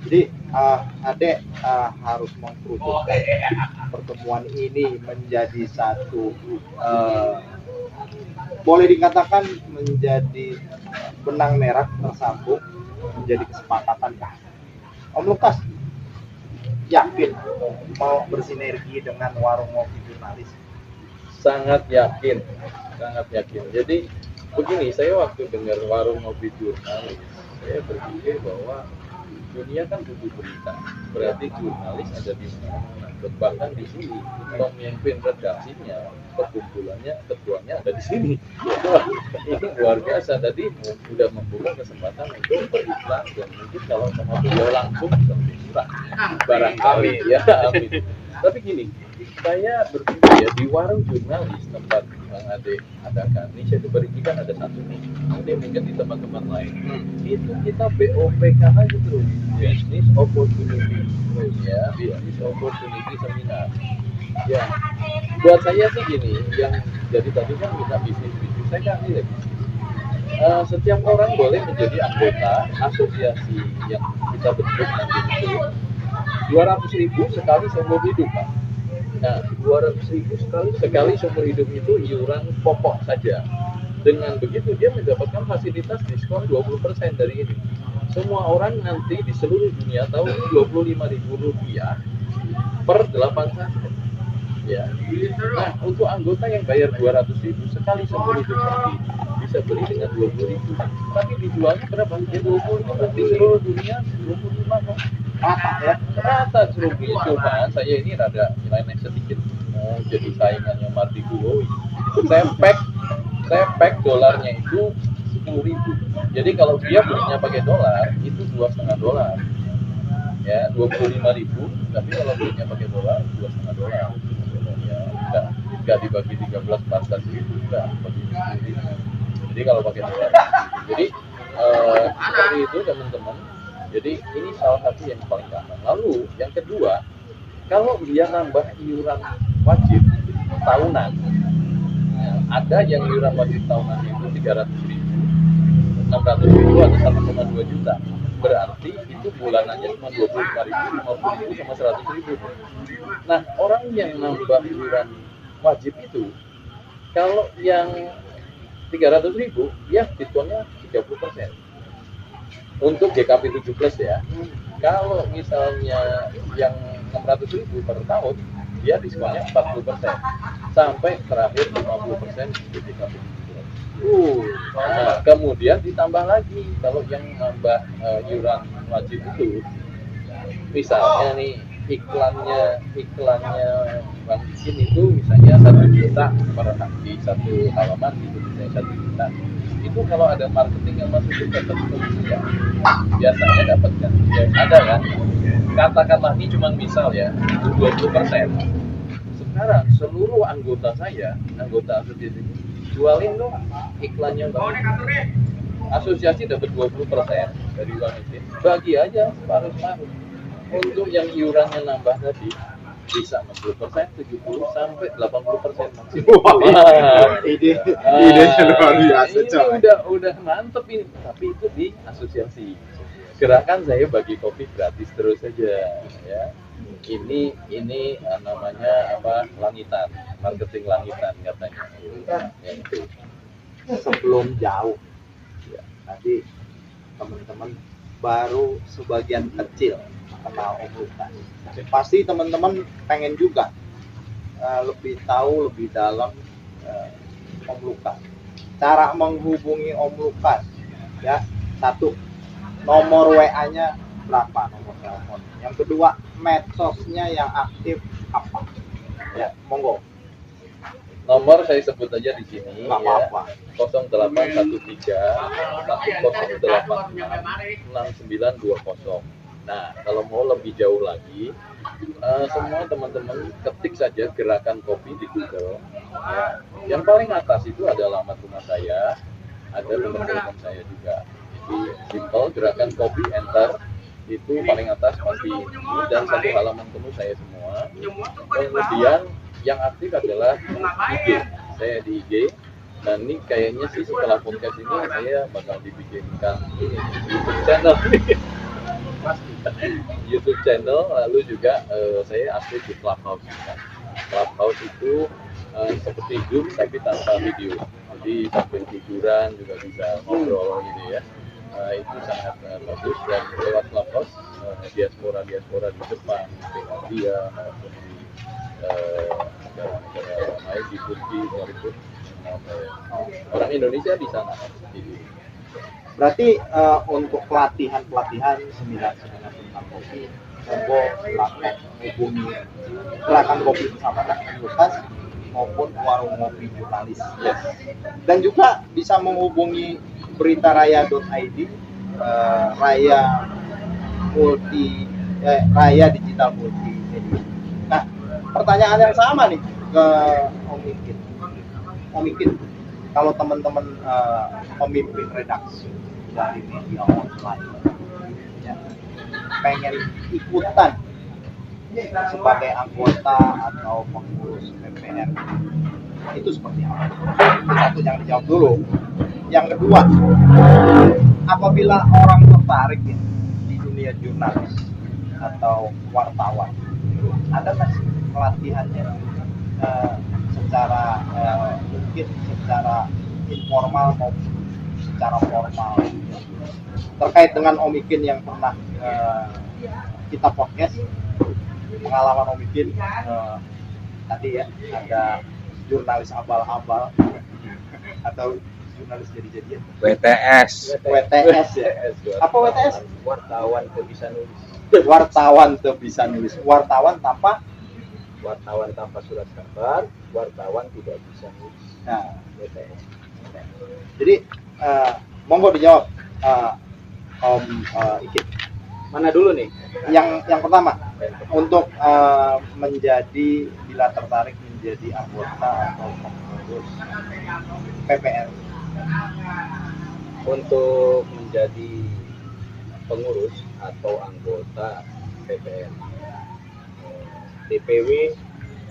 Jadi Ade harus mengkerucutkan pertemuan ini menjadi satu boleh dikatakan menjadi benang merah tersambung menjadi kesepakatan. Om Lukas yakin mau bersinergi dengan warung ngopi jurnalis? Sangat yakin. Jadi begini, saya waktu dengar warung ngopi jurnalis, saya berpikir bahwa dunia kan butuh berita, berarti jurnalis ada di mana-mana. Bahkan di sini pemimpin redaksinya, perkumpulannya, ketuanya ada di sini. Ini luar biasa. Tadi sudah membuka kesempatan untuk beriklan dan mungkin kalau sama beliau langsung lebih murah barangkali ya. Amin. Tapi gini, saya berpikir ya di warung jurnalis tempat Bang Ade adakan ini, saya berpikir kan ada satu nih, nanti mungkin di teman-teman lain itu kita BOPK aja terus, business opportunity ya, business opportunity seminar ya. Buat saya sih gini, yang jadi tadi kan kita bisnis, saya kan ini setiap orang boleh menjadi anggota asosiasi yang kita bentuk nanti itu 200.000 sekali seumur hidup, Pak. Nah, 200.000 sekali seumur hidup itu iuran pokok saja. Dengan begitu dia mendapatkan fasilitas diskon 20% dari ini. Semua orang nanti di seluruh dunia tahu Rp25.000 per 8 saset. Ya. Nah, untuk anggota yang bayar 200.000 sekali seumur hidup nanti bisa beli dengan 20.000. Tapi dijualnya berapa? Ya 25. Di seluruh dunia 25 kok. Rata seluruh dunia. Cuma saya ini rada nilainya sedikit jadi saingannya Mardi Gulo. Saya pack dolarnya itu 10.000. Jadi kalau dia belinya pakai dolar itu $2,5. Ya, 25.000. Tapi kalau belinya pakai dolar $2,5. Ya, enggak. nggak dibagi 13 14 ribu, nggak bagi 10.000. Jadi kalau pakai negara, jadi seperti itu teman-teman. Jadi ini salah satu yang paling gampang. Lalu yang kedua, kalau dia nambah iuran wajib tahunan, ya, ada yang iuran wajib tahunan itu 300.000, 600.000 atau 1,2 juta. Berarti itu bulanannya cuma 25.000, 50.000 sama 100.000. Nah, orang yang nambah iuran wajib itu, kalau yang 300.000, ya diskonnya 30%. Untuk GKP 7 plus ya. Kalau misalnya yang 600.000 per tahun, dia diskonnya 40%. Sampai terakhir 50% di GKP 7 plus. Nah, kemudian ditambah lagi kalau yang nambah iuran wajib itu, misalnya nih iklannya Bang Ikin itu misalnya 1 juta per di satu halaman gitu, misalnya 1 juta. Itu kalau ada marketing yang masuk itu dapat komisi ya, biasanya dapat kan, ya ada kan. Katakanlah ini cuma misal ya, itu 20%. Sekarang seluruh anggota asosiasi jualin dong iklannya Bang. Asosiasi dapat 20% dari uang itu, bagi aja separuh-separuh. Untuk yang iurannya nambah tadi bisa 60%, 70 sampai 80% maksimal. Wah, idenya luar biasa, ini coy. udah mantep ini, tapi itu di asosiasi. Gerakan saya bagi kopi gratis terus saja ya. Ini namanya apa? Langitan, marketing langitan katanya. Ya itu. Sebelum jauh, ya, tadi teman-teman baru sebagian kecil kenal Om Lukas. Pasti teman-teman pengen juga lebih tahu lebih dalam Om Lukas. Cara menghubungi Om Lukas, ya, satu, nomor WA-nya berapa, nomor telepon. Yang kedua, medsosnya yang aktif apa? Ya, monggo. Nomor saya sebut aja di sini Nggak ya. apa-apa. 0813 108 6920. Nah, kalau mau lebih jauh lagi, semua teman-teman ketik saja Gerakan Kopi di Google. Ya. Yang paling atas itu ada alamat rumah saya, ada nomor telepon saya juga. Jadi simple, Gerakan Kopi, enter. Itu paling atas pasti ini, dan satu halaman penuh saya semua. Kemudian yang aktif adalah IG. Saya di IG. Dan ini kayaknya sih setelah podcast ini saya bakal dibikinkan YouTube channel. YouTube channel, lalu juga saya aktif di Clubhouse. Clubhouse itu seperti Zoom tapi tanpa video, jadi sambil tiduran juga bisa ngobrol gitu ya. Itu sangat bagus, dan lewat Clubhouse diaspora di Jepang, di India maupun di negara-negara lain di Turki, maupun orang Indonesia di sana. Berarti untuk pelatihan seminar tentang kopi, monggo silakan hubungi Gerakan Kopi Persahabatan Om Lukas maupun warung ngopi jurnalis. Dan juga bisa menghubungi beritaraya.id, Raya Digital Multimedia. Nah, pertanyaan yang sama nih ke Om Ikin. Kalau teman-teman pemimpin redaksi dari media online, ya, pengen ikutan sebagai anggota atau pengurus PPR, itu seperti apa? Itu satu, jangan dijawab dulu. Yang kedua, apabila orang tertarik ya, di dunia jurnalis atau wartawan, ada nggak sih pelatihannya secara mungkin secara informal maupun secara formal terkait dengan Om Ikin yang pernah kita podcast, pengalaman Om Ikin tadi ya, ada jurnalis abal-abal atau jurnalis jadi-jadian, WTS ya. Apa WTS? wartawan tuh bisa nulis, wartawan tuh bisa nulis, wartawan tanpa surat kabar, wartawan tidak bisa nulis. nah, WTS. jadi monggo dijawab Om Ikin. Mana dulu nih? Yang pertama, untuk menjadi bila tertarik menjadi anggota atau pengurus PPR? Untuk menjadi pengurus atau anggota PPR, DPW,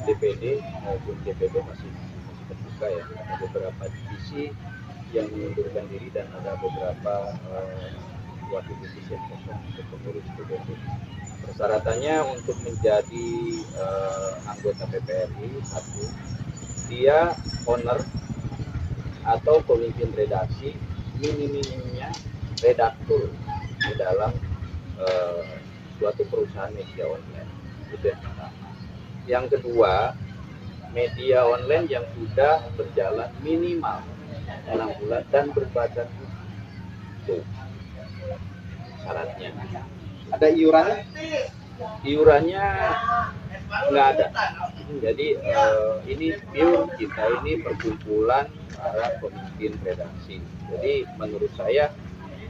DPD maupun DPP masih terbuka ya. Ada beberapa divisi yang mengundurkan diri dan ada beberapa wakil divisi yang kosong untuk pengurus PPP. Persyaratannya untuk menjadi anggota PPRI, satu, dia owner atau pemimpin redaksi, minim-minimnya redaktur di dalam suatu perusahaan media online. Itu yang pertama. Yang kedua, media online yang sudah berjalan minimal 6 bulan dan berbadan hukum. Itu syaratnya. Ada iurannya? Iurannya nggak ada. Jadi ini pure, kita ini perkumpulan para pemimpin redaksi. Jadi menurut saya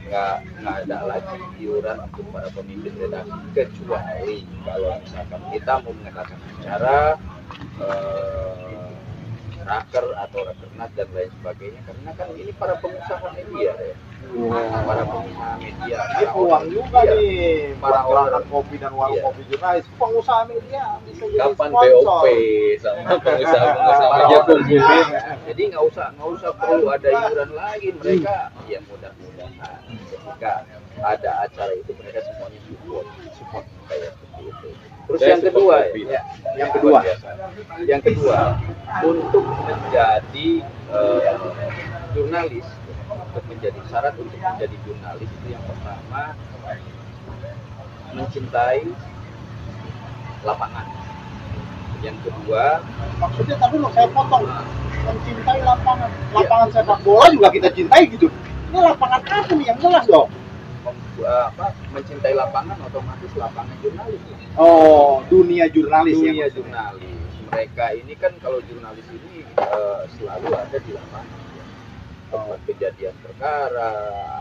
nggak ada lagi iuran untuk para pemimpin redaksi, kecuali kalau misalkan kita mau mengadakan acara raker atau rakernas dan lain sebagainya, karena kan ini para pengusaha media ya, para pengusaha media, Ini peluang juga iya, nih para jualan kopi dan warung iya. kopi jurnalis, pengusaha media bisa jadi Kapan sponsor. BOP sama pengusaha-pengusaha Para media owner kumpul? jadi nggak usah perlu ada iuran lagi, mereka ya mudah-mudahan ketika ada acara itu mereka semuanya support kayak seperti itu. Terus Saya yang kedua, support kopi. ya, Yang kedua, untuk menjadi jurnalis, untuk menjadi syarat untuk menjadi jurnalis itu yang pertama mencintai lapangan. Yang kedua, maksudnya tapi lo saya potong, mencintai lapangan sepak bola juga kita cintai gitu. Ini lapangan apa nih yang jelas dong? mencintai lapangan otomatis lapangan jurnalis. Oh, dunia jurnalis Dunia ya. jurnalis. Mereka ini kan kalau jurnalis ini selalu ada di lapangan. Ya. Tempat kejadian perkara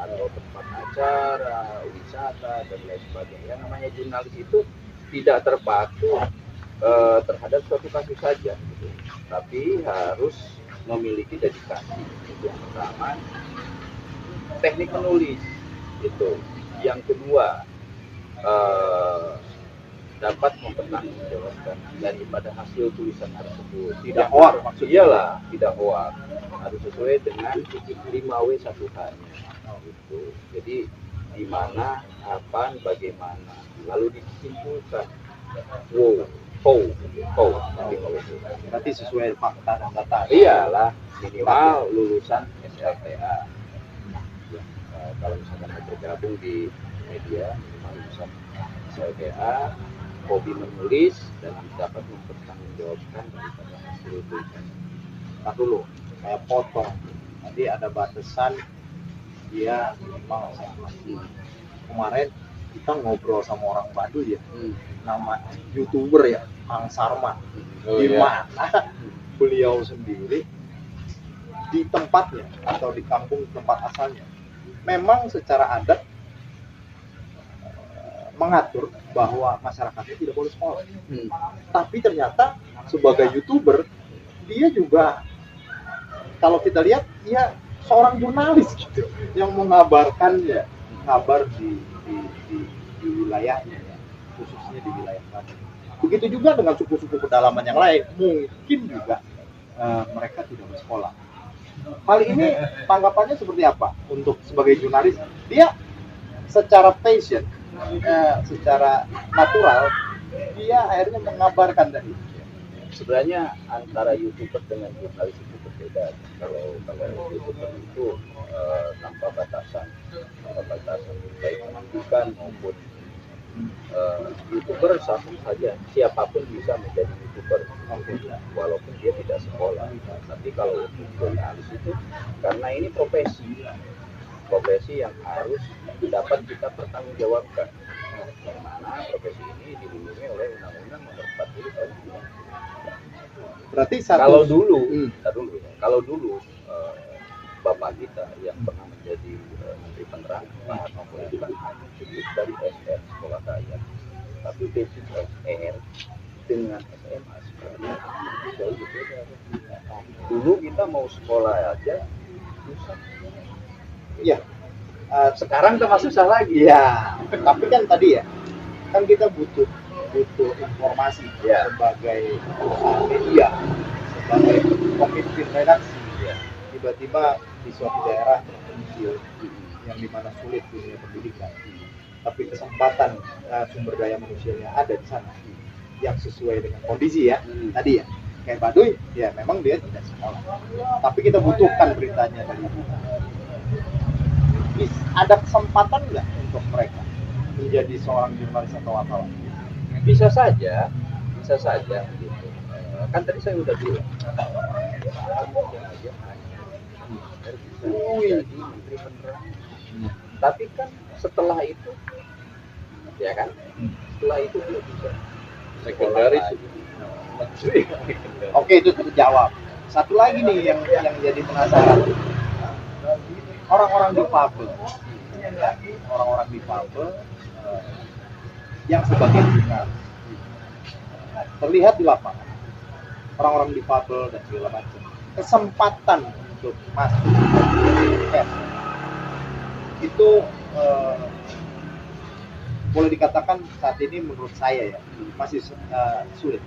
atau tempat acara, wisata dan lain sebagainya. Namanya jurnalis itu tidak terpaku terhadap suatu kasus saja, gitu. Tapi harus memiliki dedikasi. Itu yang pertama. Teknik menulis itu. Yang kedua, dapat mempertanggungjawabkan daripada hasil tulisan tersebut. Tidak hoak maksudnya. Iyalah, tidak hoak. Harus sesuai dengan 5W1H-nya. Gitu. Jadi di mana, kapan, bagaimana. Lalu disimpulkan. Berarti sesuai fakta dan data. Iyalah, minimal lulusan SLTA. Kalau misalkan mau bergabung di media, minimal lulusan SLTA, hobi menulis dan dapat mempertanggungjawabkan daripada hasil tulisan. Nah dulu, saya potong. Tadi ada batasan dia minimal. Kemarin kita ngobrol sama orang Baduy ya, nama YouTuber ya, Kang Sarman. Oh, Di iya. mana beliau sendiri di tempatnya atau di kampung tempat asalnya memang secara adat mengatur bahwa masyarakatnya tidak boleh sekolah. Tapi ternyata sebagai YouTuber dia juga, kalau kita lihat, dia seorang jurnalis gitu yang mengabarkan ya kabar di wilayahnya ya, khususnya di wilayah Baduy. Begitu juga dengan suku-suku pedalaman yang lain, mungkin juga mereka tidak bersekolah. Hal ini tanggapannya seperti apa untuk sebagai jurnalis? Dia secara passion, secara natural, dia akhirnya mengabarkan dari itu. Sebenarnya antara YouTuber dengan jurnalis itu berbeda. Kalau YouTuber itu tanpa batasan baik pendidikan maupun YouTuber satu saja, siapapun bisa menjadi YouTuber walaupun dia tidak sekolah. Tapi kalau jurnalis itu karena ini profesi yang harus dapat kita pertanggungjawabkan, yang mana profesi ini dilindungi oleh Undang-Undang Nomor 40 Tahun 2000. Berarti satu. Kalau dulu bapak kita yang pernah menjadi Menteri Penerangan, Pak Harto itu kan cukup dari SR sekolah rakyat, tapi basic SR dengan SMA sekarang jauh berbeda. Dulu kita mau sekolah aja susah. Iya. Sekarang tambah susah lagi. Iya. Tapi kan tadi ya, kan kita butuh informasi Ya. sebagai media, sebagai pemimpin redaksi. Ya. Tiba-tiba di suatu daerah terpencil yang dimana sulit dunia pendidikan, tapi kesempatan sumber daya manusianya ada di sana yang sesuai dengan kondisi ya. Tadi ya, kayak Baduy, ya memang dia tidak sekolah, tapi kita butuhkan beritanya dari ibu. Ada kesempatan nggak untuk mereka menjadi seorang jurnalis atau wartawan? Bisa saja gitu. Kan tadi saya udah bilang jadi menteri penerangan. Tapi kan setelah itu ya kan, setelah itu dia bisa Sekretaris menteri. Oke, itu terjawab. Satu lagi nih yang jadi penasaran, orang-orang difabel, orang-orang difabel yang sebagai jurnalis terlihat di lapangan, orang-orang difabel dan segala macam, kesempatan untuk masuk ke itu boleh dikatakan saat ini menurut saya ya masih sulit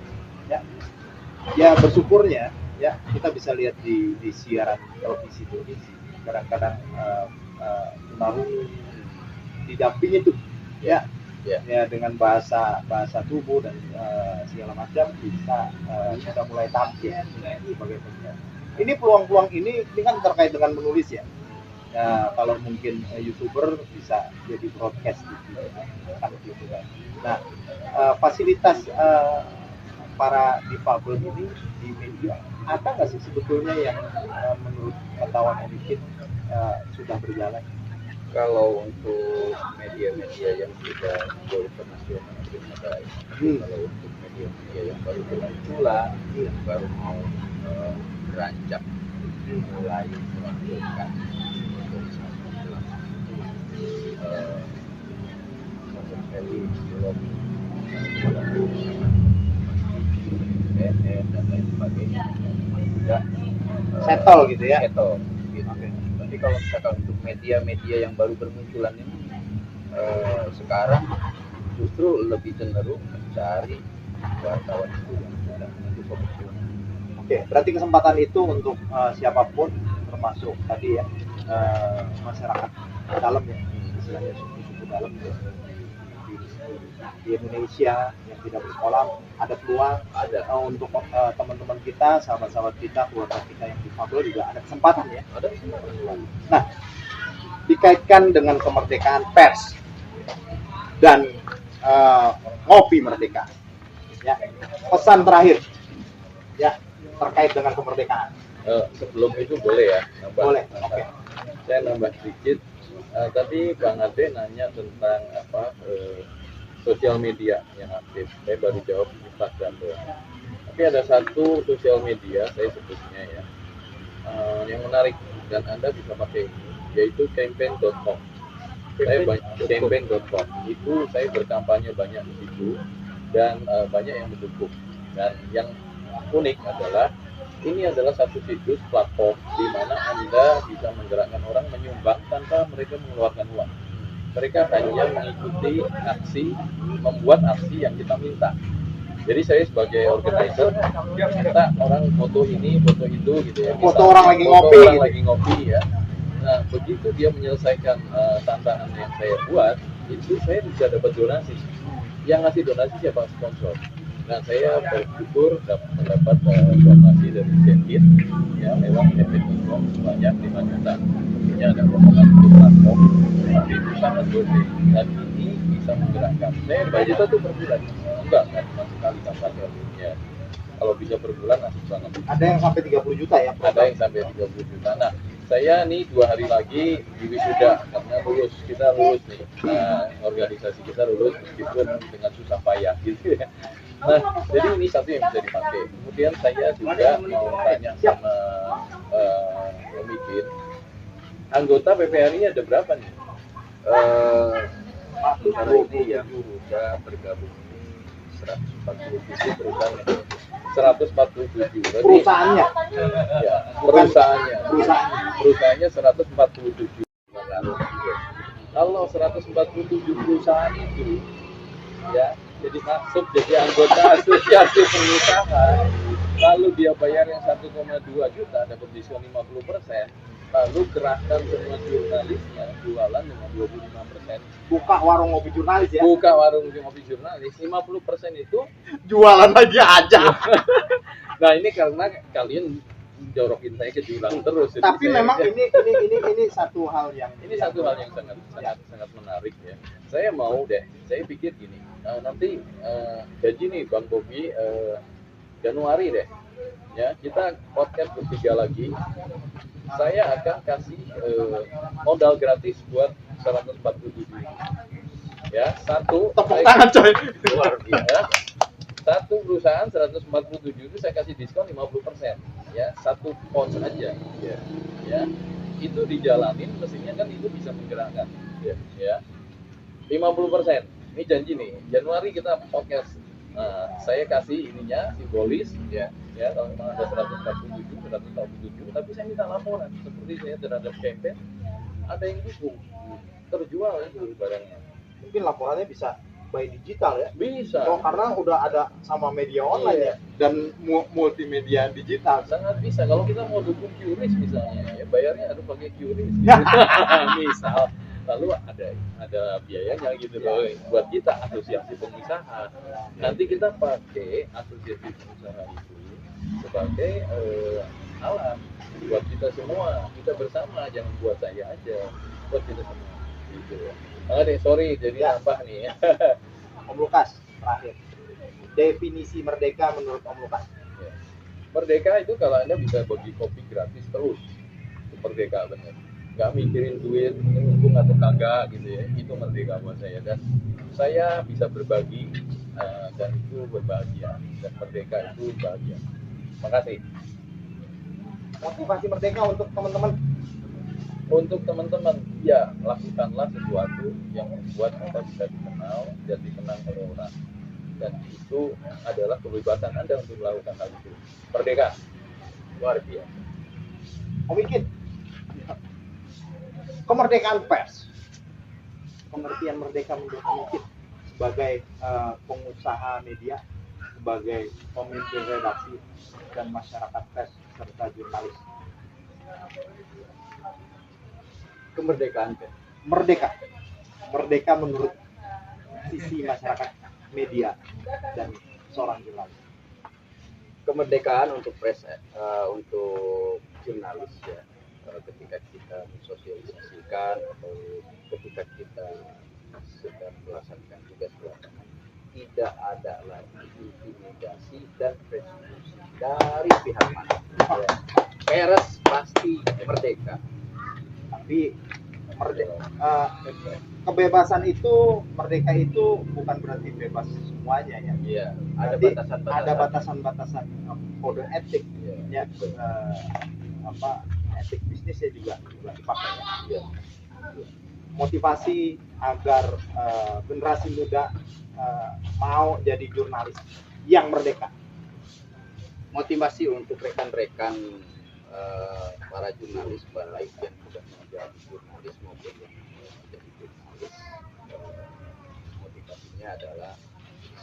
ya. Ya bersyukurnya ya kita bisa lihat di siaran televisi kadang-kadang tunarungu didampingi tuh ya dengan bahasa tubuh dan segala macam bisa mulai tampil sebagai penyiar. Ini peluang-peluang ini kan terkait dengan menulis ya. Ya, kalau mungkin YouTuber bisa jadi broadcast gitu kan. Nah, fasilitas para difabel ini di media ada nggak sih sebetulnya yang menurut pengetahuan Edikin sudah berjalan? Kalau untuk media-media yang sudah go internasional terima baik. Kalau untuk media-media yang baru bermunculan, yang baru mau beranjak mulai melakukan dan lain sebagainya juga settle gitu ya. Settle gitu. Tapi kalau misalkan untuk media-media yang baru bermunculan ini sekarang justru lebih cenderung mencari wartawan itu yang sudah menuju profesional. Oke, berarti kesempatan itu untuk siapapun termasuk tadi ya masyarakat dalam ya, istilahnya suku-suku dalam ya, di Indonesia yang tidak bersekolah ada peluang untuk teman-teman kita, sahabat-sahabat kita, keluarga kita yang difabel juga ada kesempatan ya. Ada kesempatan. Nah, dikaitkan dengan kemerdekaan pers dan ngopi merdeka. Ya, pesan terakhir ya terkait dengan kemerdekaan. Sebelum itu boleh ya nambah? Boleh. Oke. Saya nambah sedikit. Tadi Bang Ade nanya tentang sosial media yang aktif. Saya baru jawab Instagram doang. Tapi ada satu sosial media saya sebutnya ya yang menarik dan Anda bisa pakai ini, yaitu campaign.com. Campaign.com itu saya berkampanye banyak di situ dan banyak yang mendukung. Dan yang unik adalah ini adalah satu situs platform di mana Anda bisa menggerakkan orang menyumbang tanpa mereka mengeluarkan uang. Mereka hanya mengikuti aksi, membuat aksi yang kita minta. Jadi saya sebagai organizer minta orang foto ini, foto itu gitu ya. Foto orang lagi ngopi. Orang lagi ngopi ya. Nah begitu dia menyelesaikan tantangan yang saya buat, itu saya bisa dapat donasi. Yang ngasih donasi siapa? Sponsor. Nah saya bersyukur mendapat donasi dari Zenit ya lewat campaign.com sebanyak 5 juta. Artinya ada promosi untuk platform, tapi itu sangat gede dan ini bisa menggerakkan. Saya 5 juta tuh per bulan. Enggak cuma sekali kampanye ya. Kalau bisa per bulan asik banget. Ada yang sampai 30 juta ya? Ada yang sampai 30 juta. Nah saya nih 2 hari lagi di wisuda karena kita lulus nih. Nah, organisasi kita lulus meskipun dengan susah payah gitu ya. Nah, jadi ini satu yang bisa dipakai. Kemudian saya juga mau tanya sama pemimpin, anggota PPRI ada berapa nih? Hari ini yang sudah bergabung 147 perusahaan 147. Berarti, Perusahaannya. ya, Bukan perusahaannya 147. Kalau 147 perusahaan itu ya jadi masuk jadi anggota asosiasi pengusaha, lalu dia bayar yang 1,2 juta dapat diskon 50%, lalu kerahkan semua jurnalisnya jualan dengan 25%. Buka warung ngopi jurnalis ya. Buka warung ngopi jurnalis, 50% itu Jualan lagi aja. nah ini karena kalian jorokin saya ke jurang terus. Jadi Tapi saya- memang ini satu hal yang sangat menarik ya. Saya mau deh, saya pikir gini, nanti gaji nih Bang Bobi Januari deh, ya kita podcast bertiga lagi. Saya akan kasih modal gratis buat 147. Ya, satu. tepuk tangan coy. Luar biasa. Satu perusahaan 147 itu saya kasih diskon 50%. Ya, satu pos aja. Ya. Itu dijalanin mestinya kan itu bisa menggerakkan. Ya. 50%. Ini janji nih. Januari kita podcast. Saya kasih ininya simbolis ya. Ya, kalau memang ada 147, tapi saya minta laporan seperti saya terhadap campaign ada yang dukung. Terjual itu barangnya. Mungkin laporannya bisa by digital ya. Bisa. Oh, karena udah ada sama media online Iya. ya dan multimedia digital. Sangat bisa kalau kita mau dukung QRIS misalnya ya bayarnya harus pakai QRIS misal lalu ada biayanya gitu loh buat kita asosiasi pengusaha, nanti kita pakai asosiasi pengusaha itu sebagai alat buat kita semua, kita bersama, jangan buat saya aja, buat kita semua gitu. Sorry jadi Ya. nambah nih ya. Om Lukas, terakhir. Definisi merdeka menurut Om Lukas. Ya. Merdeka itu kalau Anda bisa bagi kopi gratis terus, itu merdeka bener. Nggak mikirin duit, ini untung atau kagak gitu ya, itu merdeka buat saya. Dan saya bisa berbagi, dan itu berbahagia. Dan merdeka itu bahagia. Makasih. Motivasi merdeka untuk teman-teman. Untuk teman-teman, ya lakukanlah sesuatu yang membuat Anda bisa dikenal dan dikenang oleh orang. Dan itu adalah kebebasan Anda untuk melakukan hal itu. Merdeka. Luar biasa. Om Ikin. Kemerdekaan pers. Pengertian merdeka menurut Om Ikin sebagai pengusaha media, sebagai pemimpin redaksi dan masyarakat pers serta jurnalis. Kemerdekaan pers. Merdeka menurut sisi masyarakat media dan seorang jurnalis. Kemerdekaan untuk pers, untuk jurnalis ya, ketika kita mensosialisasikan atau ketika kita sedang melaksanakan tugas lapangan, tidak ada lagi intimidasi dan persekusi dari pihak mana. Ya. Pers pasti merdeka. Tapi kebebasan itu, merdeka itu bukan berarti bebas semuanya ya. Iya, ada Berarti batasan-batasan. ada batasan-batasan kode etik Iya, ya, etik bisnisnya juga dipakai ya. iya. Motivasi agar generasi muda mau jadi jurnalis yang merdeka. Motivasi untuk rekan-rekan para jurnalis baik yang sudah menjadi jurnalis maupun yang menjadi jurnalis, motivasinya adalah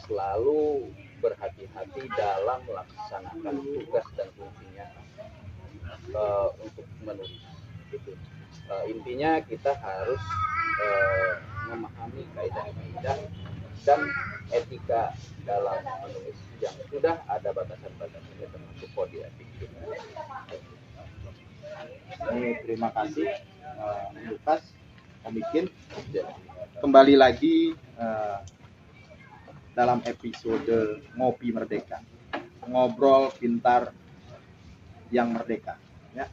selalu berhati-hati dalam melaksanakan tugas dan fungsinya untuk menulis. Gitu. Intinya kita harus memahami kaidah-kaidah dan etika dalam menulis yang sudah ada batasan-batasannya termasuk kode etik jurnalis. Ini terima kasih Om Lukas, Om Ikin. Kembali lagi dalam episode Ngopi Merdeka, ngobrol pintar yang merdeka. Ya,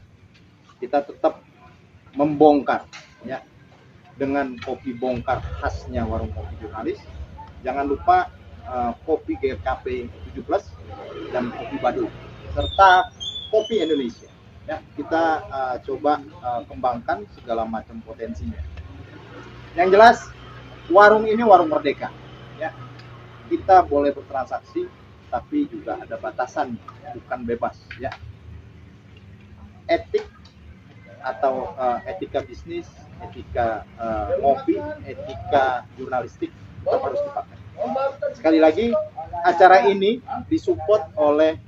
kita tetap membongkar, ya, dengan kopi bongkar khasnya warung kopi jurnalis. Jangan lupa kopi GKP 17 dan kopi Baduy serta kopi Indonesia. Ya, kita coba kembangkan segala macam potensinya. Yang jelas warung ini warung merdeka, ya. kita boleh bertransaksi, tapi juga ada batasan, bukan bebas ya. Etik atau etika bisnis, etika ngopi, etika jurnalistik tetap harus dipakai. Sekali lagi, acara ini disupport oleh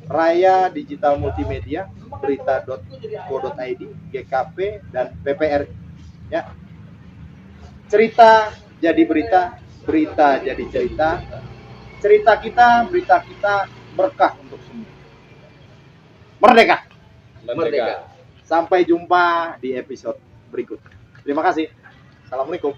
Raya Digital Multimedia, berita.co.id, GKP, dan PPRI. Ya. Cerita jadi berita, berita jadi cerita. Cerita kita, berita kita berkah untuk semua. Merdeka. Merdeka. Sampai jumpa di episode berikut. Terima kasih. Assalamualaikum.